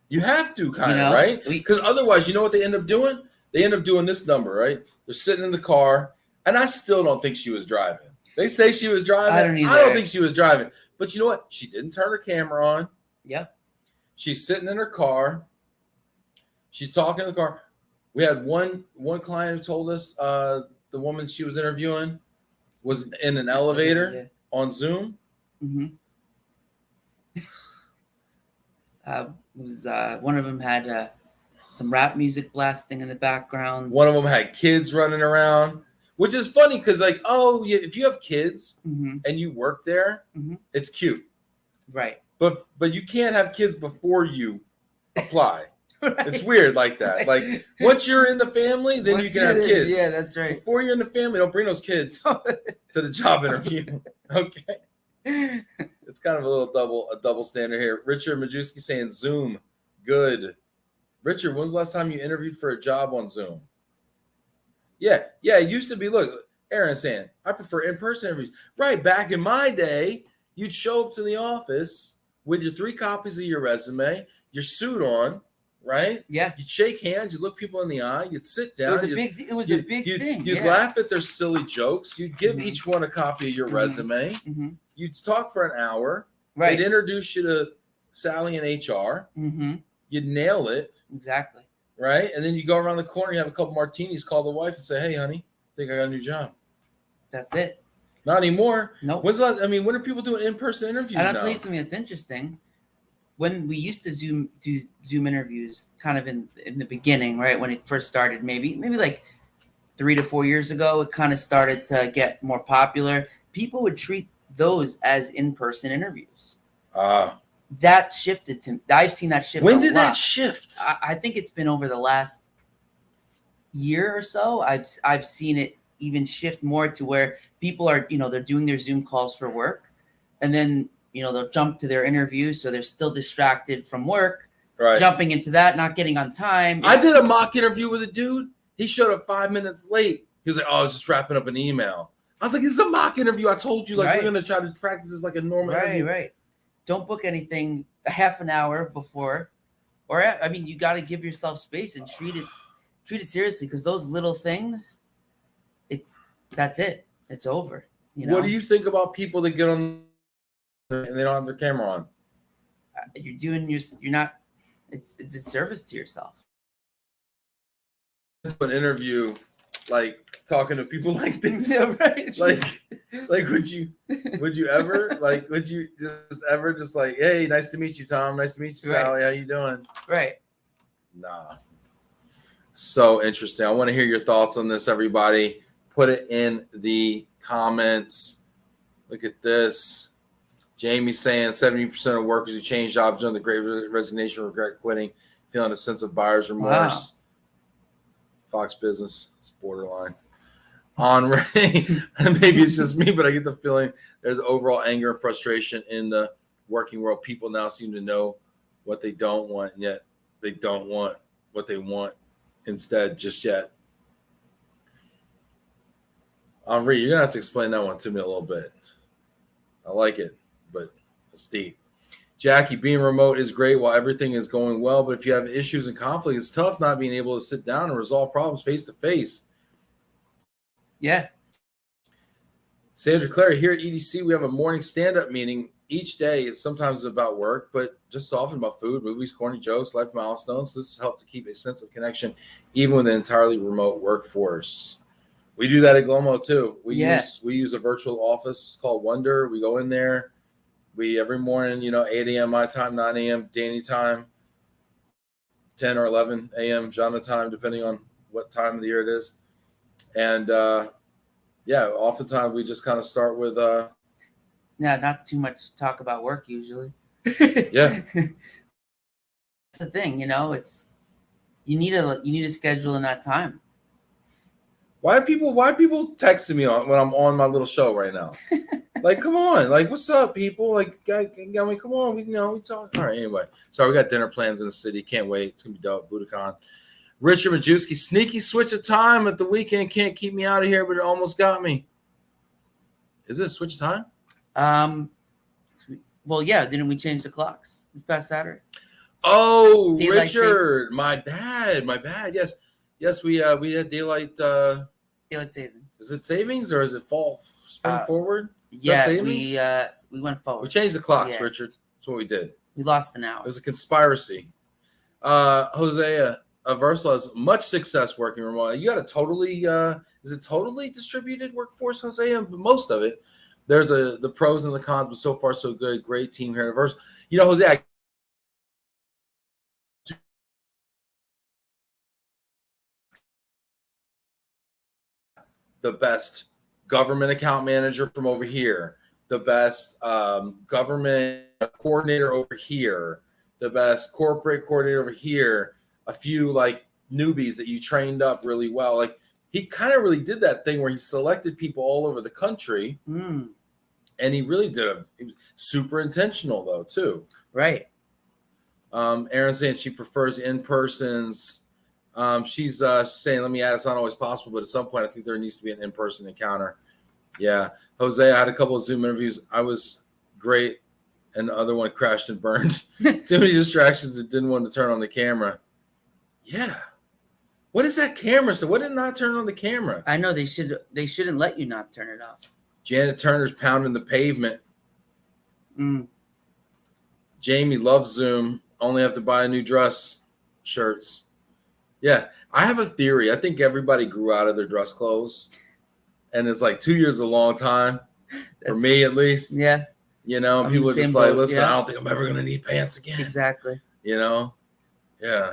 You have to right? Because otherwise, you know what they end up doing? They end up doing this number, right? They're sitting in the car, and I still don't think she was driving. They say she was driving. I don't think she was driving. But you know what? She didn't turn her camera on. Yeah. She's sitting in her car. She's talking in the car. We had one client who told us the woman she was interviewing was in an elevator on Zoom. Mm-hmm. It was one of them had some rap music blasting in the background. One of them had kids running around, which is funny because, like, if you have kids and you work there, it's cute, right? But you can't have kids before you apply. Right. It's weird like that. Right. Like once you're in the family, then you can have kids. Yeah, that's right. Before you're in the family, don't bring those kids to the job interview. Okay. It's kind of a double standard here. Richard Majewski saying Zoom, good. Richard, when was the last time you interviewed for a job on Zoom? Yeah. It used to be. Look, Aaron saying I prefer in-person interviews. Right. Back in my day, you'd show up to the office with your 3 copies of your resume, your suit on. Right? Yeah. You'd shake hands. You'd look people in the eye. You'd sit down. It was a big thing. You'd laugh at their silly jokes. You'd give each one a copy of your resume. Mm-hmm. You'd talk for an hour. Right. They'd introduce you to Sally in HR. Mm-hmm. You'd nail it. Exactly. Right? And then you go around the corner, you have a couple martinis, call the wife and say, hey, honey, I think I got a new job. That's it. Not anymore. Nope. When are people doing in-person interviews And I'll now? tell you something that's interesting. When we used to do Zoom interviews kind of in the beginning, right? When it first started, maybe like 3 to 4 years ago, it kind of started to get more popular. People would treat those as in-person interviews. That shifted I've seen that shift. When did that shift? I think it's been over the last year or so. I've seen it even shift more to where people are, they're doing their Zoom calls for work, and then they'll jump to their interview, so they're still distracted from work, right? Jumping into that, not getting on time. I did a mock interview with a dude. He showed up 5 minutes late. He was like, I was just wrapping up an email. I was like, this is a mock interview. I told you, we're going to try to practice this like a normal interview. Right. Don't book anything a half an hour before. Or, you got to give yourself space and treat it seriously, because those little things, that's it. It's over. What do you think about people that get on and they don't have their camera on? You're not, it's a service to yourself. An interview, like talking to people like this. Yeah, right. Like would you ever just like, hey, nice to meet you, Tom. Nice to meet you, Sally. How you doing? Right. Nah. So interesting. I want to hear your thoughts on this, everybody. Put it in the comments. Look at this. Jamie saying 70% of workers who change jobs during the Great Resignation regret quitting, feeling a sense of buyer's remorse. Wow. Fox Business, it's borderline. Henri, maybe it's just me, but I get the feeling there's overall anger and frustration in the working world. People now seem to know what they don't want, and yet they don't want what they want instead just yet. Henri, you're going to have to explain that one to me a little bit. I like it, but it's deep. Jackie, being remote is great while everything is going well, but if you have issues and conflict, it's tough not being able to sit down and resolve problems face to face. Yeah. Sandra Clary, here at EDC, we have a morning stand-up meeting each day. It's sometimes about work, but just often about food, movies, corny jokes, life milestones. This has helped to keep a sense of connection even with an entirely remote workforce. We do that at Glomo too. We use a virtual office called Wonder. We go in there. We every morning, 8 a.m. my time, 9 a.m. Danny time, 10 or 11 a.m. Jana time, depending on what time of the year it is. And oftentimes we just kind of start with Yeah, not too much talk about work usually. Yeah. That's the thing, it's you need a schedule in that time. Why are people texting me when I'm on my little show right now? Like, come on, like, what's up, people? Like, come on, we talk. All right, anyway. Sorry, we got dinner plans in the city. Can't wait. It's gonna be dope. Budokan. Richard Majewski, sneaky switch of time at the weekend. Can't keep me out of here, but it almost got me. Is it a switch of time? Sweet. Well, yeah. Didn't we change the clocks this past Saturday? Oh, Daylight Richard, savings. my bad. Yes, we had daylight. Daylight savings. Is it savings or is it spring forward? Yeah, we went forward. We changed the clocks, Yeah. Richard. That's what we did. We lost an hour. It was a conspiracy. Hosea Versal has much success working remote. You got a totally is it totally distributed workforce, Hosea? Most of it. There's the pros and the cons, but so far so good. Great team here at Versal. Hosea, the best government account manager from over here, the best government coordinator over here, the best corporate coordinator over here, a few like newbies that you trained up really well. Like he kind of really did that thing where he selected people all over the country. And he really did he was super intentional though too. Right. Aaron saying she prefers in-persons. She's saying, let me add, it's not always possible, but at some point I think there needs to be an in-person encounter. Yeah. Jose, I had a couple of Zoom interviews. I was great. And the other one crashed and burned. Too many distractions and didn't want to turn on the camera. Yeah. What is that camera? So what did not turn on the camera? I know they shouldn't let you not turn it off. Janet Turner's pounding the pavement. Jamie loves Zoom. Only have to buy a new dress shirts. Yeah, I have a theory. I think everybody grew out of their dress clothes. And it's like 2 years is a long time. For me, at least. Yeah. People are just like, listen, I don't think I'm ever going to need pants again. Exactly. Yeah.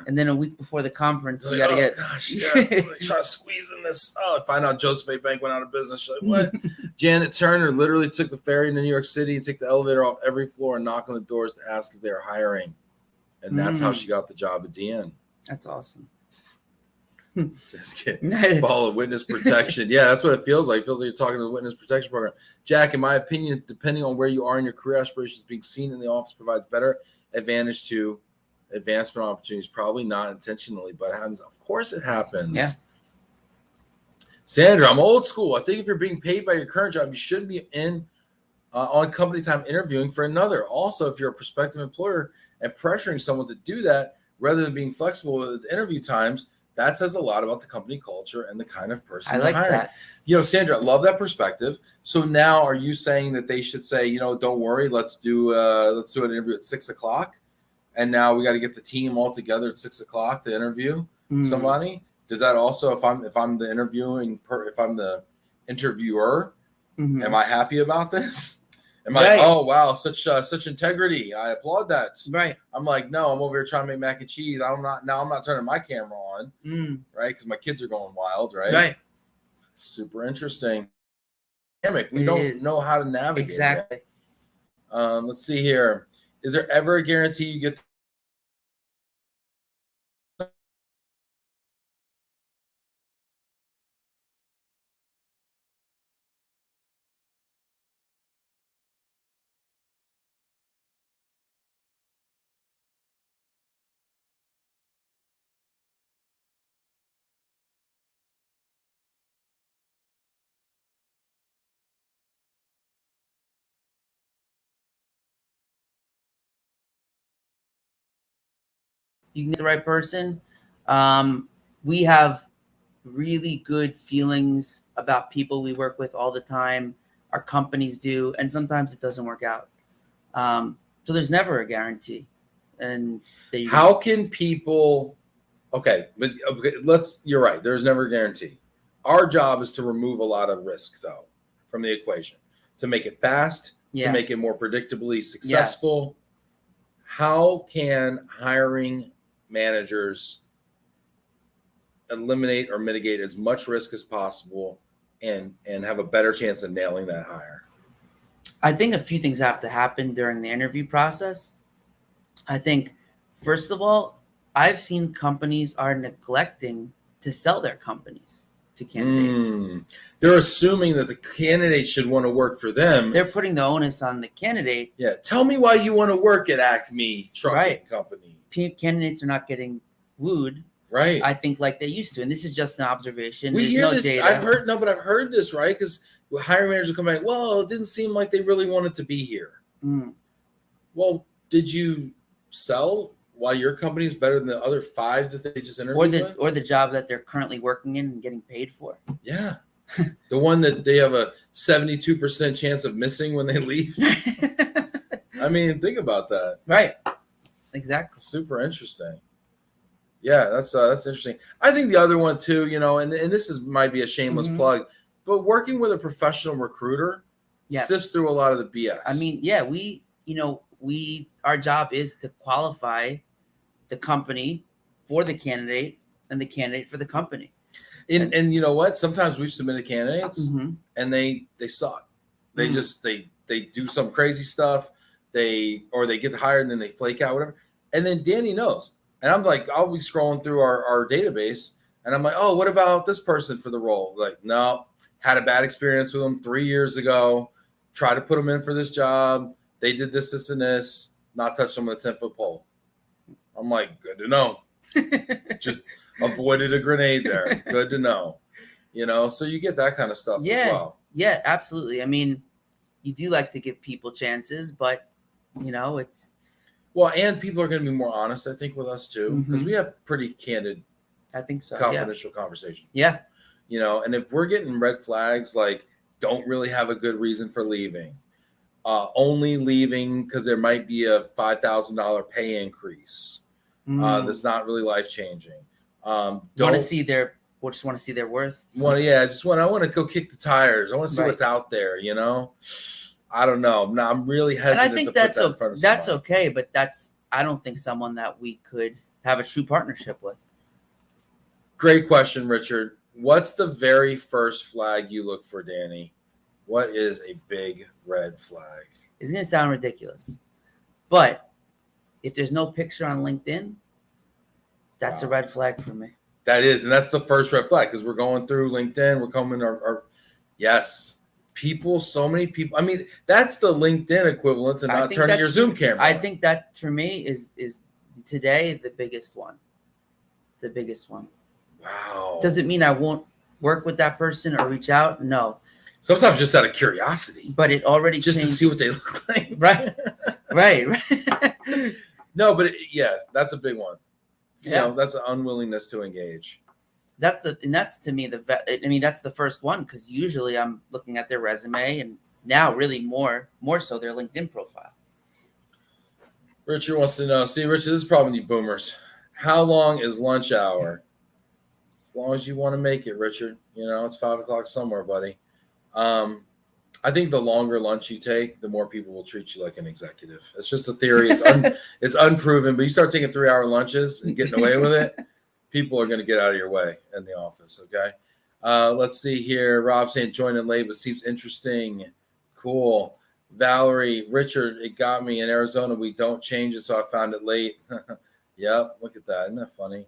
And then a week before the conference, you got to get. Gosh, yeah. Try to squeeze in this. Oh, find out Joseph A. Bank went out of business. She's like, what? Janet Turner literally took the ferry to New York City and took the elevator off every floor and knock on the doors to ask if they're hiring. And that's how she got the job at DN. That's awesome. Just kidding. Ball of witness protection. Yeah, that's what it feels like. It feels like you're talking to the witness protection program. Jack, in my opinion, depending on where you are in your career aspirations, being seen in the office provides better advantage to advancement opportunities. Probably not intentionally, but it happens. Of course it happens. Yeah. Sandra, I'm old school. I think if you're being paid by your current job, you shouldn't be on company time interviewing for another. Also, if you're a prospective employer and pressuring someone to do that rather than being flexible with interview times, that says a lot about the company culture and the kind of person I like you're hiring. that. Sandra, I love that perspective. So now are you saying that they should say, don't worry, let's do an interview at 6:00. And now we got to get the team all together at 6:00 to interview somebody. Does that also, if I'm the interviewer, am I happy about this? Am I like, oh wow, such integrity? I applaud that. Right. I'm like, no, I'm over here trying to make mac and cheese. I'm not turning my camera on, right? Because my kids are going wild, right? Right. Super interesting. We don't know how to navigate. Exactly. Let's see here. Is there ever a guarantee you get? You can get the right person. We have really good feelings about people we work with all the time. Our companies do, and sometimes it doesn't work out. So there's never a guarantee. And how can people? Okay, but you're right. There's never a guarantee. Our job is to remove a lot of risk, though, from the equation, to make it fast, to make it more predictably successful. Yes. How can hiring managers eliminate or mitigate as much risk as possible and have a better chance of nailing that hire? I think a few things have to happen during the interview process. I think, first of all, I've seen companies are neglecting to sell their companies to candidates. They're assuming that the candidate should want to work for them. They're putting the onus on the candidate. Yeah. Tell me why you want to work at Acme Trucking Company. Candidates are not getting wooed. Right. I think like they used to. And this is just an observation. We There's hear no this. data. I've heard this, right? Because hiring managers come back, well, it didn't seem like they really wanted to be here. Well, did you sell why your company is better than the other 5 that they just interviewed or the job that they're currently working in and getting paid for? Yeah. The one that they have a 72% chance of missing when they leave. I mean, think about that. Right. Exactly. Super interesting. Yeah, that's interesting. I think the other one too, and this might be a shameless plug, but working with a professional recruiter sifts through a lot of the BS. I mean, yeah, our job is to qualify the company for the candidate and the candidate for the company. And you know what? Sometimes we've submitted candidates and they suck. They just they do some crazy stuff. They get hired and then they flake out, whatever. And then Danny knows. And I'm like, I'll be scrolling through our database and I'm like, oh, what about this person for the role? Like, no, had a bad experience with them 3 years ago. Try to put them in for this job. They did this, this, and this. Not touch them with a 10-foot pole. I'm like, good to know. Just avoided a grenade there. Good to know. So you get that kind of stuff as well. Yeah, absolutely. I mean, you do like to give people chances, but it's and people are going to be more honest, I think, with us too, because we have pretty candid, I think so, confidential conversation. Yeah. And if we're getting red flags like don't really have a good reason for leaving, only leaving because there might be a $5,000 pay increase that's not really life changing. Just want to see their worth. I want to go kick the tires. I want to see what's out there. I don't know. No, I'm really hesitant. And I think that's okay, but I don't think someone that we could have a true partnership with. Great question, Richard. What's the very first flag you look for, Danny? What is a big red flag? It's going to sound ridiculous, but if there's no picture on LinkedIn, that's a red flag for me. That is, and that's the first red flag because we're going through LinkedIn. We're coming yes. People, so many people. I mean, that's the LinkedIn equivalent to not turning your Zoom camera. I think that for me is today the biggest one. The biggest one. Wow. Does it mean I won't work with that person or reach out? No. Sometimes just out of curiosity. But it already just changed. To see what they look like. Right. No, but that's a big one. Yeah. That's an unwillingness to engage. That's to me that's the first one because usually I'm looking at their resume and now really more so their LinkedIn profile. Richard wants to know. See, Richard, this is probably you boomers. How long is lunch hour? As long as you want to make it, Richard. It's 5:00 somewhere, buddy. I think the longer lunch you take, the more people will treat you like an executive. It's just a theory. It's unproven, but you start taking 3-hour lunches and getting away with it, people are going to get out of your way in the office. Okay. Let's see here. Rob saying join in late, but seems interesting. Cool. Valerie, Richard, it got me in Arizona. We don't change it. So I found it late. Yep. Look at that. Isn't that funny?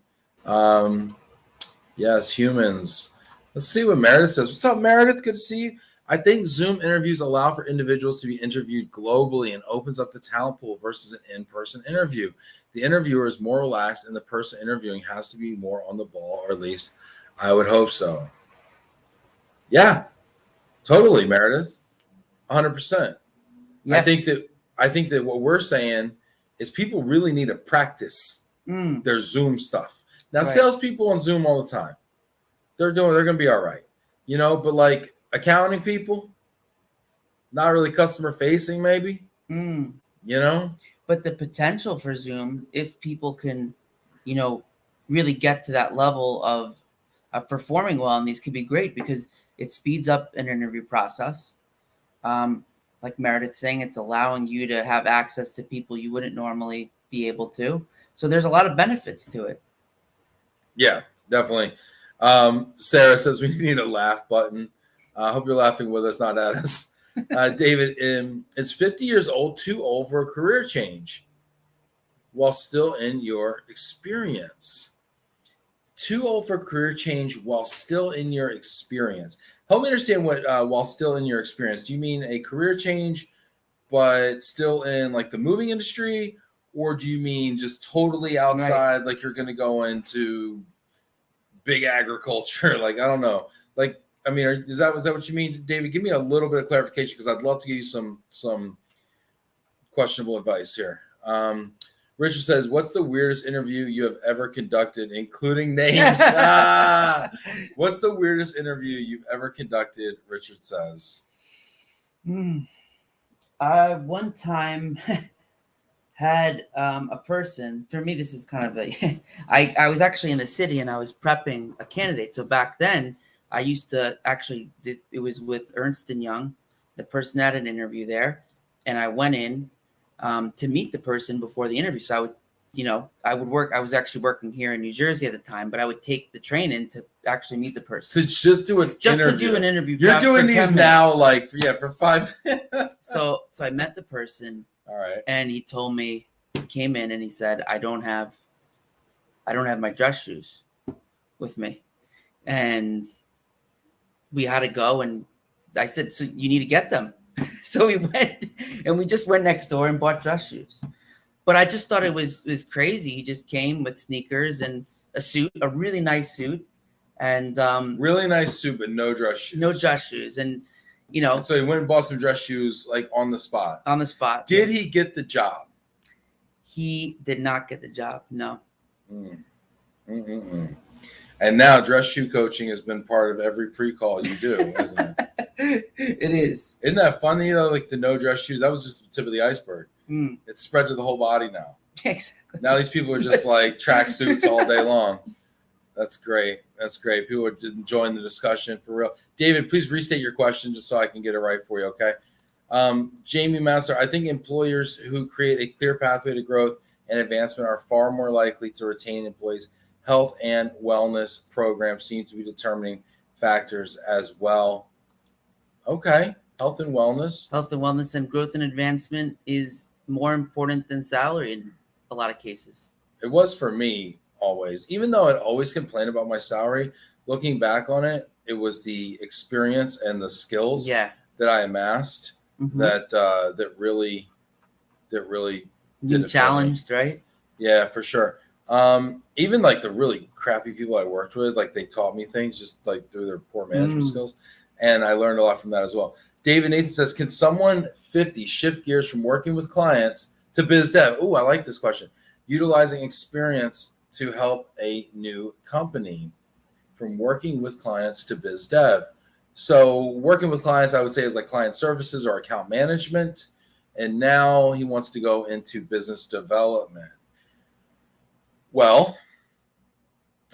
Yes. Humans. Let's see what Meredith says. What's up, Meredith? Good to see you. I think Zoom interviews allow for individuals to be interviewed globally and opens up the talent pool versus an in-person interview. The interviewer is more relaxed and the person interviewing has to be more on the ball, or at least I would hope so. Yeah, totally, Meredith. 100%. Yeah. I think that what we're saying is people really need to practice their Zoom stuff. Now, salespeople on Zoom all the time. They're going to be all right. But like accounting people, not really customer facing, maybe. But the potential for Zoom, if people can, really get to that level of performing well in these, could be great because it speeds up an interview process. Like Meredith saying, it's allowing you to have access to people you wouldn't normally be able to. So there's a lot of benefits to it. Yeah, definitely. Sarah says we need a laugh button. I hope you're laughing with us, not at us. David, is 50 years old too old for a career change while still in your experience? Too old for career change while still in your experience. Help me understand what while still in your experience. Do you mean a career change but still in like the moving industry, or do you mean just totally outside, right, like you're going to go into big agriculture? Like, I don't know. Like, I mean, is that what you mean, David? Give me a little bit of clarification because I'd love to give you some questionable advice here. Richard says, what's the weirdest interview you have ever conducted, including names? What's the weirdest interview you've ever conducted, Richard says? One time had a person, for me, this is kind of a, I was actually in the city and I was prepping a candidate. So back then I used to actually, it was with Ernst & Young. The person had an interview there and I went in to meet the person before the interview. So I would, I would work. I was actually working here in New Jersey at the time, but I would take the train in to actually meet the person. To just do an interview. To do an interview. You're doing these now, like, for 5 minutes. So I met the person. All right. And he told me, he came in and he said, I don't have my dress shoes with me. And we had to go, and I said, so you need to get them. So we went, and we just went next door and bought dress shoes. But I just thought it was crazy. He just came with sneakers and a suit, a really nice suit. And really nice suit, but no dress shoes. No dress shoes. And and so he went and bought some dress shoes, like on the spot. On the spot. Did he get the job? He did not get the job. No. And now dress shoe coaching has been part of every pre-call you do, isn't it? It is. Isn't that funny though? Like the no dress shoes, that was just the tip of the iceberg. It's spread to the whole body now. Exactly. Now these people are just like track suits all day long. That's great. That's great. People are enjoying the discussion for real. David, please restate your question just so I can get it right for you, okay? Jamie Master, I think employers who create a clear pathway to growth and advancement are far more likely to retain employees. Health and wellness programs seem to be determining factors as well. Okay. Health and wellness. Health and wellness and growth and advancement is more important than salary in a lot of cases. It was for me always. Even though I'd always complain about my salary, looking back on it, it was the experience and the skills that I amassed that really you challenged, right? Yeah, for sure. Even like the really crappy people I worked with, like they taught me things just like through their poor management skills. And I learned a lot from that as well. David Nathan says, can someone 50 shift gears from working with clients to biz dev? Oh, I like this question. Utilizing experience to help a new company, from working with clients to biz dev. So working with clients, I would say, is like client services or account management. And now he wants to go into business development. Well,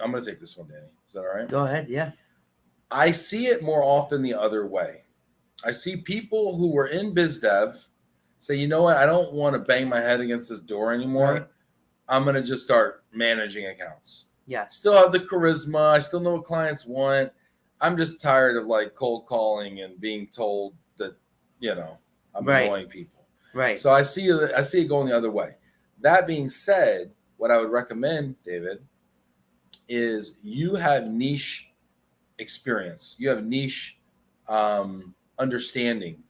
I'm going to take this one, Danny. Is that all right? Go ahead. Yeah. I see it more often the other way. I see people who were in biz dev say, you know what? I don't want to bang my head against this door anymore. Right. I'm going to just start managing accounts. Yeah. Still have the charisma. I still know what clients want. I'm just tired of like cold calling and being told that, I'm annoying people. Right. So I see it going the other way. That being said, what I would recommend, David, is you have niche experience. You have niche understanding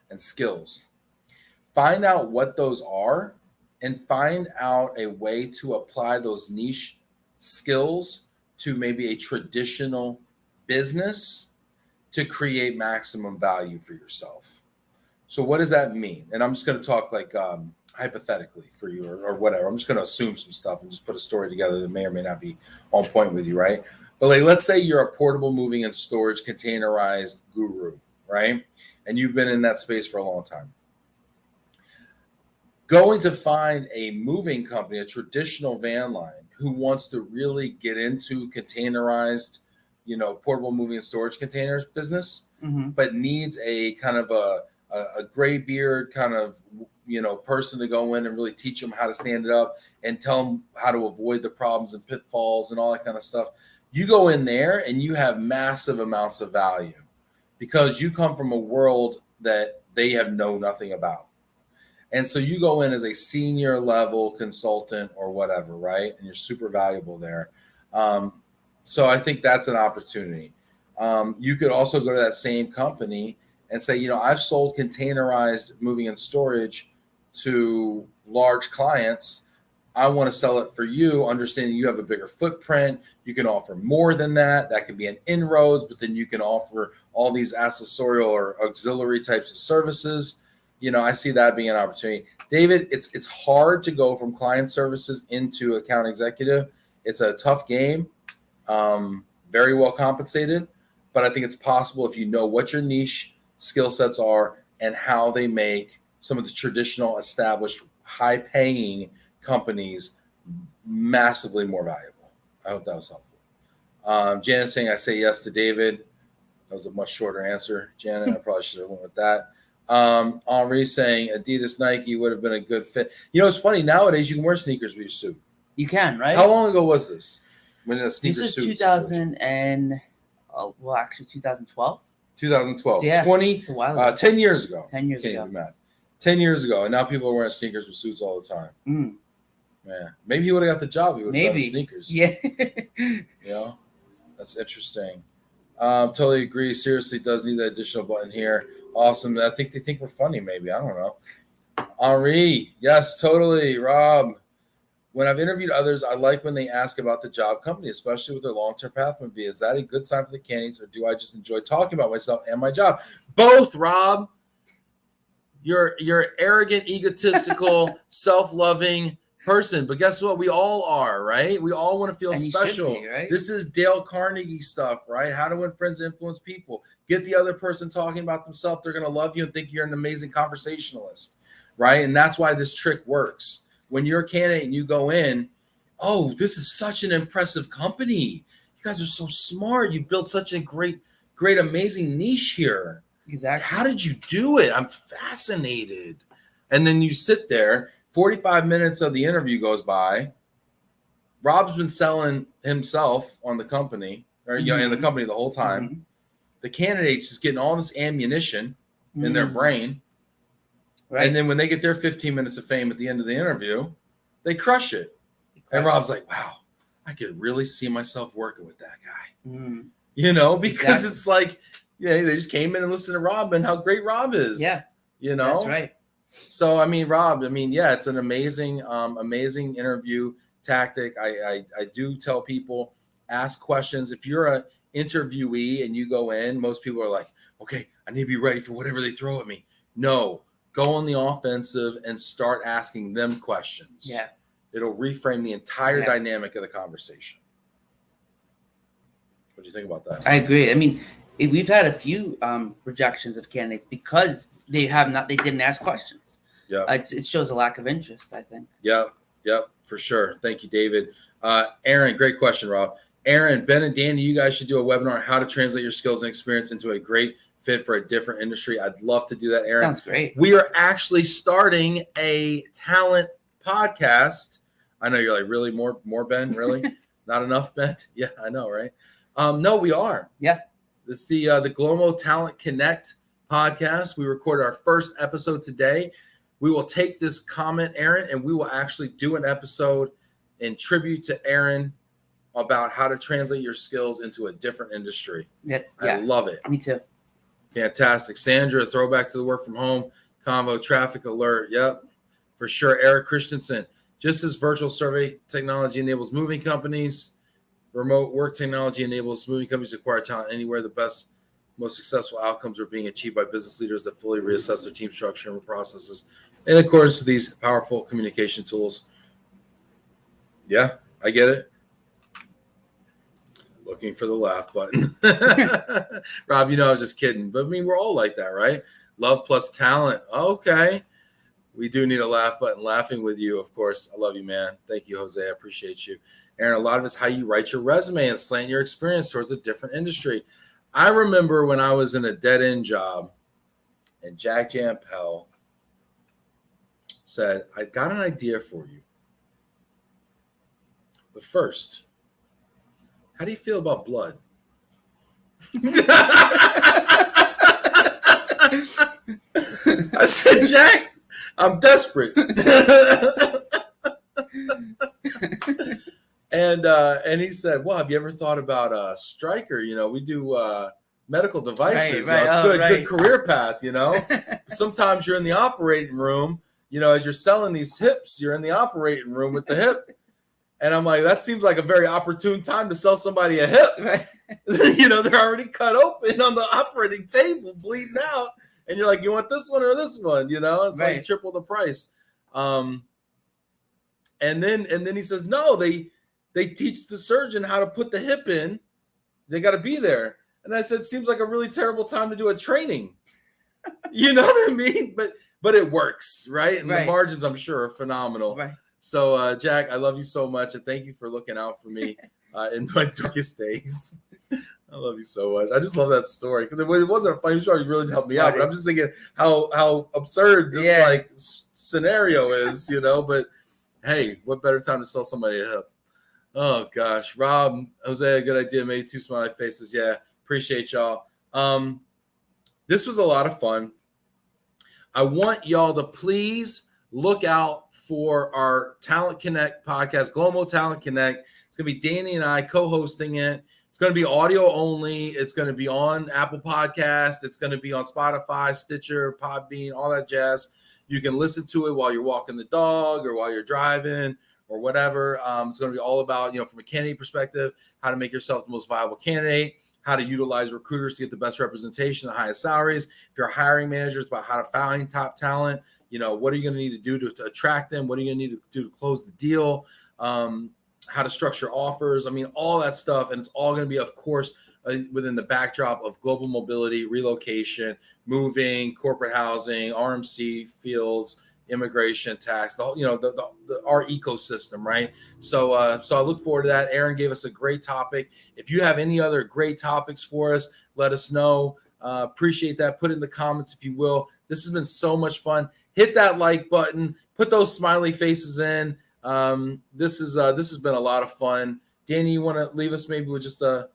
and skills. Find out what those are and find out a way to apply those niche skills to maybe a traditional business to create maximum value for yourself. So what does that mean? And I'm just going to talk like hypothetically for you or whatever. I'm just going to assume some stuff and just put a story together that may or may not be on point with you, right? But like, let's say you're a portable moving and storage containerized guru, right? And you've been in that space for a long time. Going to find a moving company, a traditional van line, who wants to really get into containerized, portable moving and storage containers business, but needs a kind of a gray beard kind of, person to go in and really teach them how to stand it up and tell them how to avoid the problems and pitfalls and all that kind of stuff. You go in there and you have massive amounts of value because you come from a world that they have know nothing about. And so you go in as a senior level consultant or whatever, right? And you're super valuable there. So I think that's an opportunity. You could also go to that same company and say, I've sold containerized moving and storage to large clients. I want to sell it for you, understanding you have a bigger footprint. You can offer more than that. That could be an inroads, but then you can offer all these accessorial or auxiliary types of services. I see that being an opportunity. David, it's hard to go from client services into account executive. It's a tough game, very well compensated, but I think it's possible if you know what your niche skill sets are and how they make some of the traditional established high paying companies massively more valuable. I hope that was helpful. Janet saying, I say yes to David. That was a much shorter answer, Janet. I probably should have went with that. Henri saying Adidas Nike would have been a good fit. It's funny. Nowadays, you can wear sneakers with your suit. You can, right? How long ago was this? When the sneaker this is suit 2012. 2012. Yeah, 20. it's a while ago. 10 years ago. 10 years Can't ago. do math. 10 years ago, and now people are wearing sneakers with suits all the time. Man, maybe he would have got the job. He would have done sneakers. Yeah. That's interesting. Totally agree. Seriously, does need that additional button here. Awesome. I think they think we're funny. Maybe, I don't know. Henri, yes, totally. Rob, when I've interviewed others, I like when they ask about the job company, especially what their long-term path would be. Is that a good sign for the candidates, or do I just enjoy talking about myself and my job? Both, Rob. You're arrogant, egotistical, self-loving person, but guess what? We all are, right? We all want to feel special. Be, right? This is Dale Carnegie stuff, right? How to win friends, influence people. Get the other person talking about themselves. They're going to love you and think you're an amazing conversationalist, right? And that's why this trick works. When you're a candidate and you go in, oh, this is such an impressive company. You guys are so smart. You've built such a great, amazing niche here. Exactly. How did you do it? I'm fascinated. And then you sit there, 45 minutes of the interview goes by. Rob's been selling himself on the company, or in the company the whole time. Mm-hmm. The candidate's just getting all this ammunition in their brain. Right. And then when they get their 15 minutes of fame at the end of the interview, they crush it. And Rob's like, wow, I could really see myself working with that guy. Because it's like, they just came in and listened to Rob and how great Rob is. Yeah. That's right. So, Rob, it's an amazing, amazing interview tactic. I do tell people, ask questions. If you're an interviewee and you go in, most people are like, okay, I need to be ready for whatever they throw at me. No, go on the offensive and start asking them questions. Yeah. It'll reframe the entire dynamic of the conversation. What do you think about that? I agree. We've had a few rejections of candidates because they didn't ask questions. Yeah, it shows a lack of interest, I think. Yep, for sure. Thank you, David. Aaron, great question, Rob. Aaron, Ben, and Danny, you guys should do a webinar on how to translate your skills and experience into a great fit for a different industry. I'd love to do that, Aaron. Sounds great. We are actually starting a talent podcast. I know you're like, really, more Ben, really? Not enough, Ben? Yeah, I know, right? No, we are. Yeah. It's the Glomo Talent Connect podcast. We recorded our first episode today. We will take this comment, Aaron, and we will actually do an episode in tribute to Aaron about how to translate your skills into a different industry. I love it. Me too. Fantastic. Sandra, throwback to the work from home convo, traffic alert. Yep, for sure. Eric Christensen, just as virtual survey technology enables moving companies, remote work technology enables moving companies to acquire talent anywhere. The best, most successful outcomes are being achieved by business leaders that fully reassess their team structure and processes in accordance with these powerful communication tools. Yeah, I get it. Looking for the laugh button. Rob, I was just kidding. But we're all like that, right? Love plus talent. Okay. We do need a laugh button. Laughing with you, of course. I love you, man. Thank you, Jose. I appreciate you. Aaron, a lot of it's how you write your resume and slant your experience towards a different industry. I remember when I was in a dead-end job and Jack Jampel said, I got an idea for you. But first, how do you feel about blood? I said, Jack, I'm desperate. And he said, well, have you ever thought about Stryker? You know, we do medical devices. Right, It's right. good career path, you know. Sometimes you're in the operating room, you know, as you're selling these hips, you're in the operating room with the hip. And I'm like, that seems like a very opportune time to sell somebody a hip. Right. You know, they're already cut open on the operating table, bleeding out. And you're like, you want this one or this one? You know, it's like triple the price. And then he says, no, they teach the surgeon how to put the hip in. They got to be there. And I said, seems like a really terrible time to do a training. You know what I mean? But it works, right? And the margins, I'm sure, are phenomenal. Right. So, Jack, I love you so much, and thank you for looking out for me in my darkest days. I love you so much. I just love that story because it wasn't a funny story. You really helped me out, but I'm just thinking how absurd this scenario is, you know. But hey, what better time to sell somebody a hip? Oh gosh, Rob, Jose, good idea. Made 2 smiley faces. Yeah, appreciate y'all. This was a lot of fun. I want y'all to please look out for our Talent Connect podcast, Glomo Talent Connect. It's going to be Danny and I co-hosting it. It's going to be audio only. It's going to be on Apple Podcasts. It's going to be on Spotify, Stitcher, Podbean, all that jazz. You can listen to it while you're walking the dog or while you're driving or whatever. It's going to be all about, you know, from a candidate perspective, how to make yourself the most viable candidate, how to utilize recruiters to get the best representation, the highest salaries. If you're a hiring manager, it's about how to find top talent. You know, what are you going to need to do to attract them? What are you going to need to do to close the deal? How to structure offers. I mean, all that stuff. And it's all going to be, of course, within the backdrop of global mobility, relocation, moving, corporate housing, RMC fields, immigration, tax, the whole, you know, our ecosystem, right? So I look forward to that. Aaron gave us a great topic. If you have any other great topics for us, let us know. Appreciate that. Put it in the comments if you will. This has been so much fun. Hit that like button. Put those smiley faces in. This has been a lot of fun. Danny, you want to leave us maybe with just a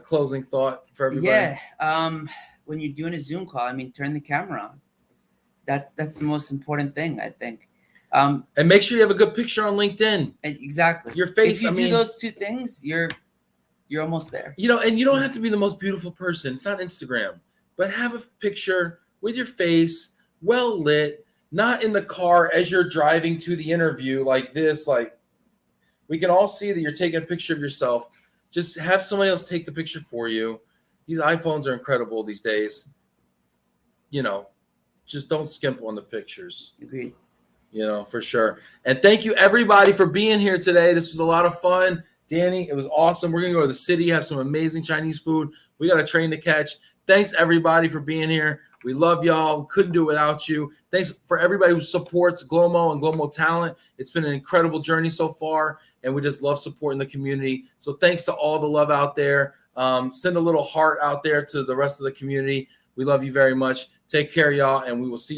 closing thought for everybody? Yeah. When you're doing a Zoom call, I mean, turn the camera on. That's the most important thing, I think. And make sure you have a good picture on LinkedIn. Exactly. Your face. If you do those 2 things, you're almost there. You know, and you don't have to be the most beautiful person. It's not Instagram, but have a picture with your face, well lit, not in the car as you're driving to the interview like this. Like, we can all see that you're taking a picture of yourself. Just have somebody else take the picture for you. These iPhones are incredible these days. You know, just don't skimp on the pictures. Agreed. You know, for sure. And thank you, everybody, for being here today. This was a lot of fun. Danny, it was awesome. We're going to go to the city, have some amazing Chinese food. We got a train to catch. Thanks, everybody, for being here. We love y'all. We couldn't do it without you. Thanks for everybody who supports Glomo and Glomo Talent. It's been an incredible journey so far, and we just love supporting the community. So thanks to all the love out there. Send a little heart out there to the rest of the community. We love you very much. Take care, y'all, and we will see you.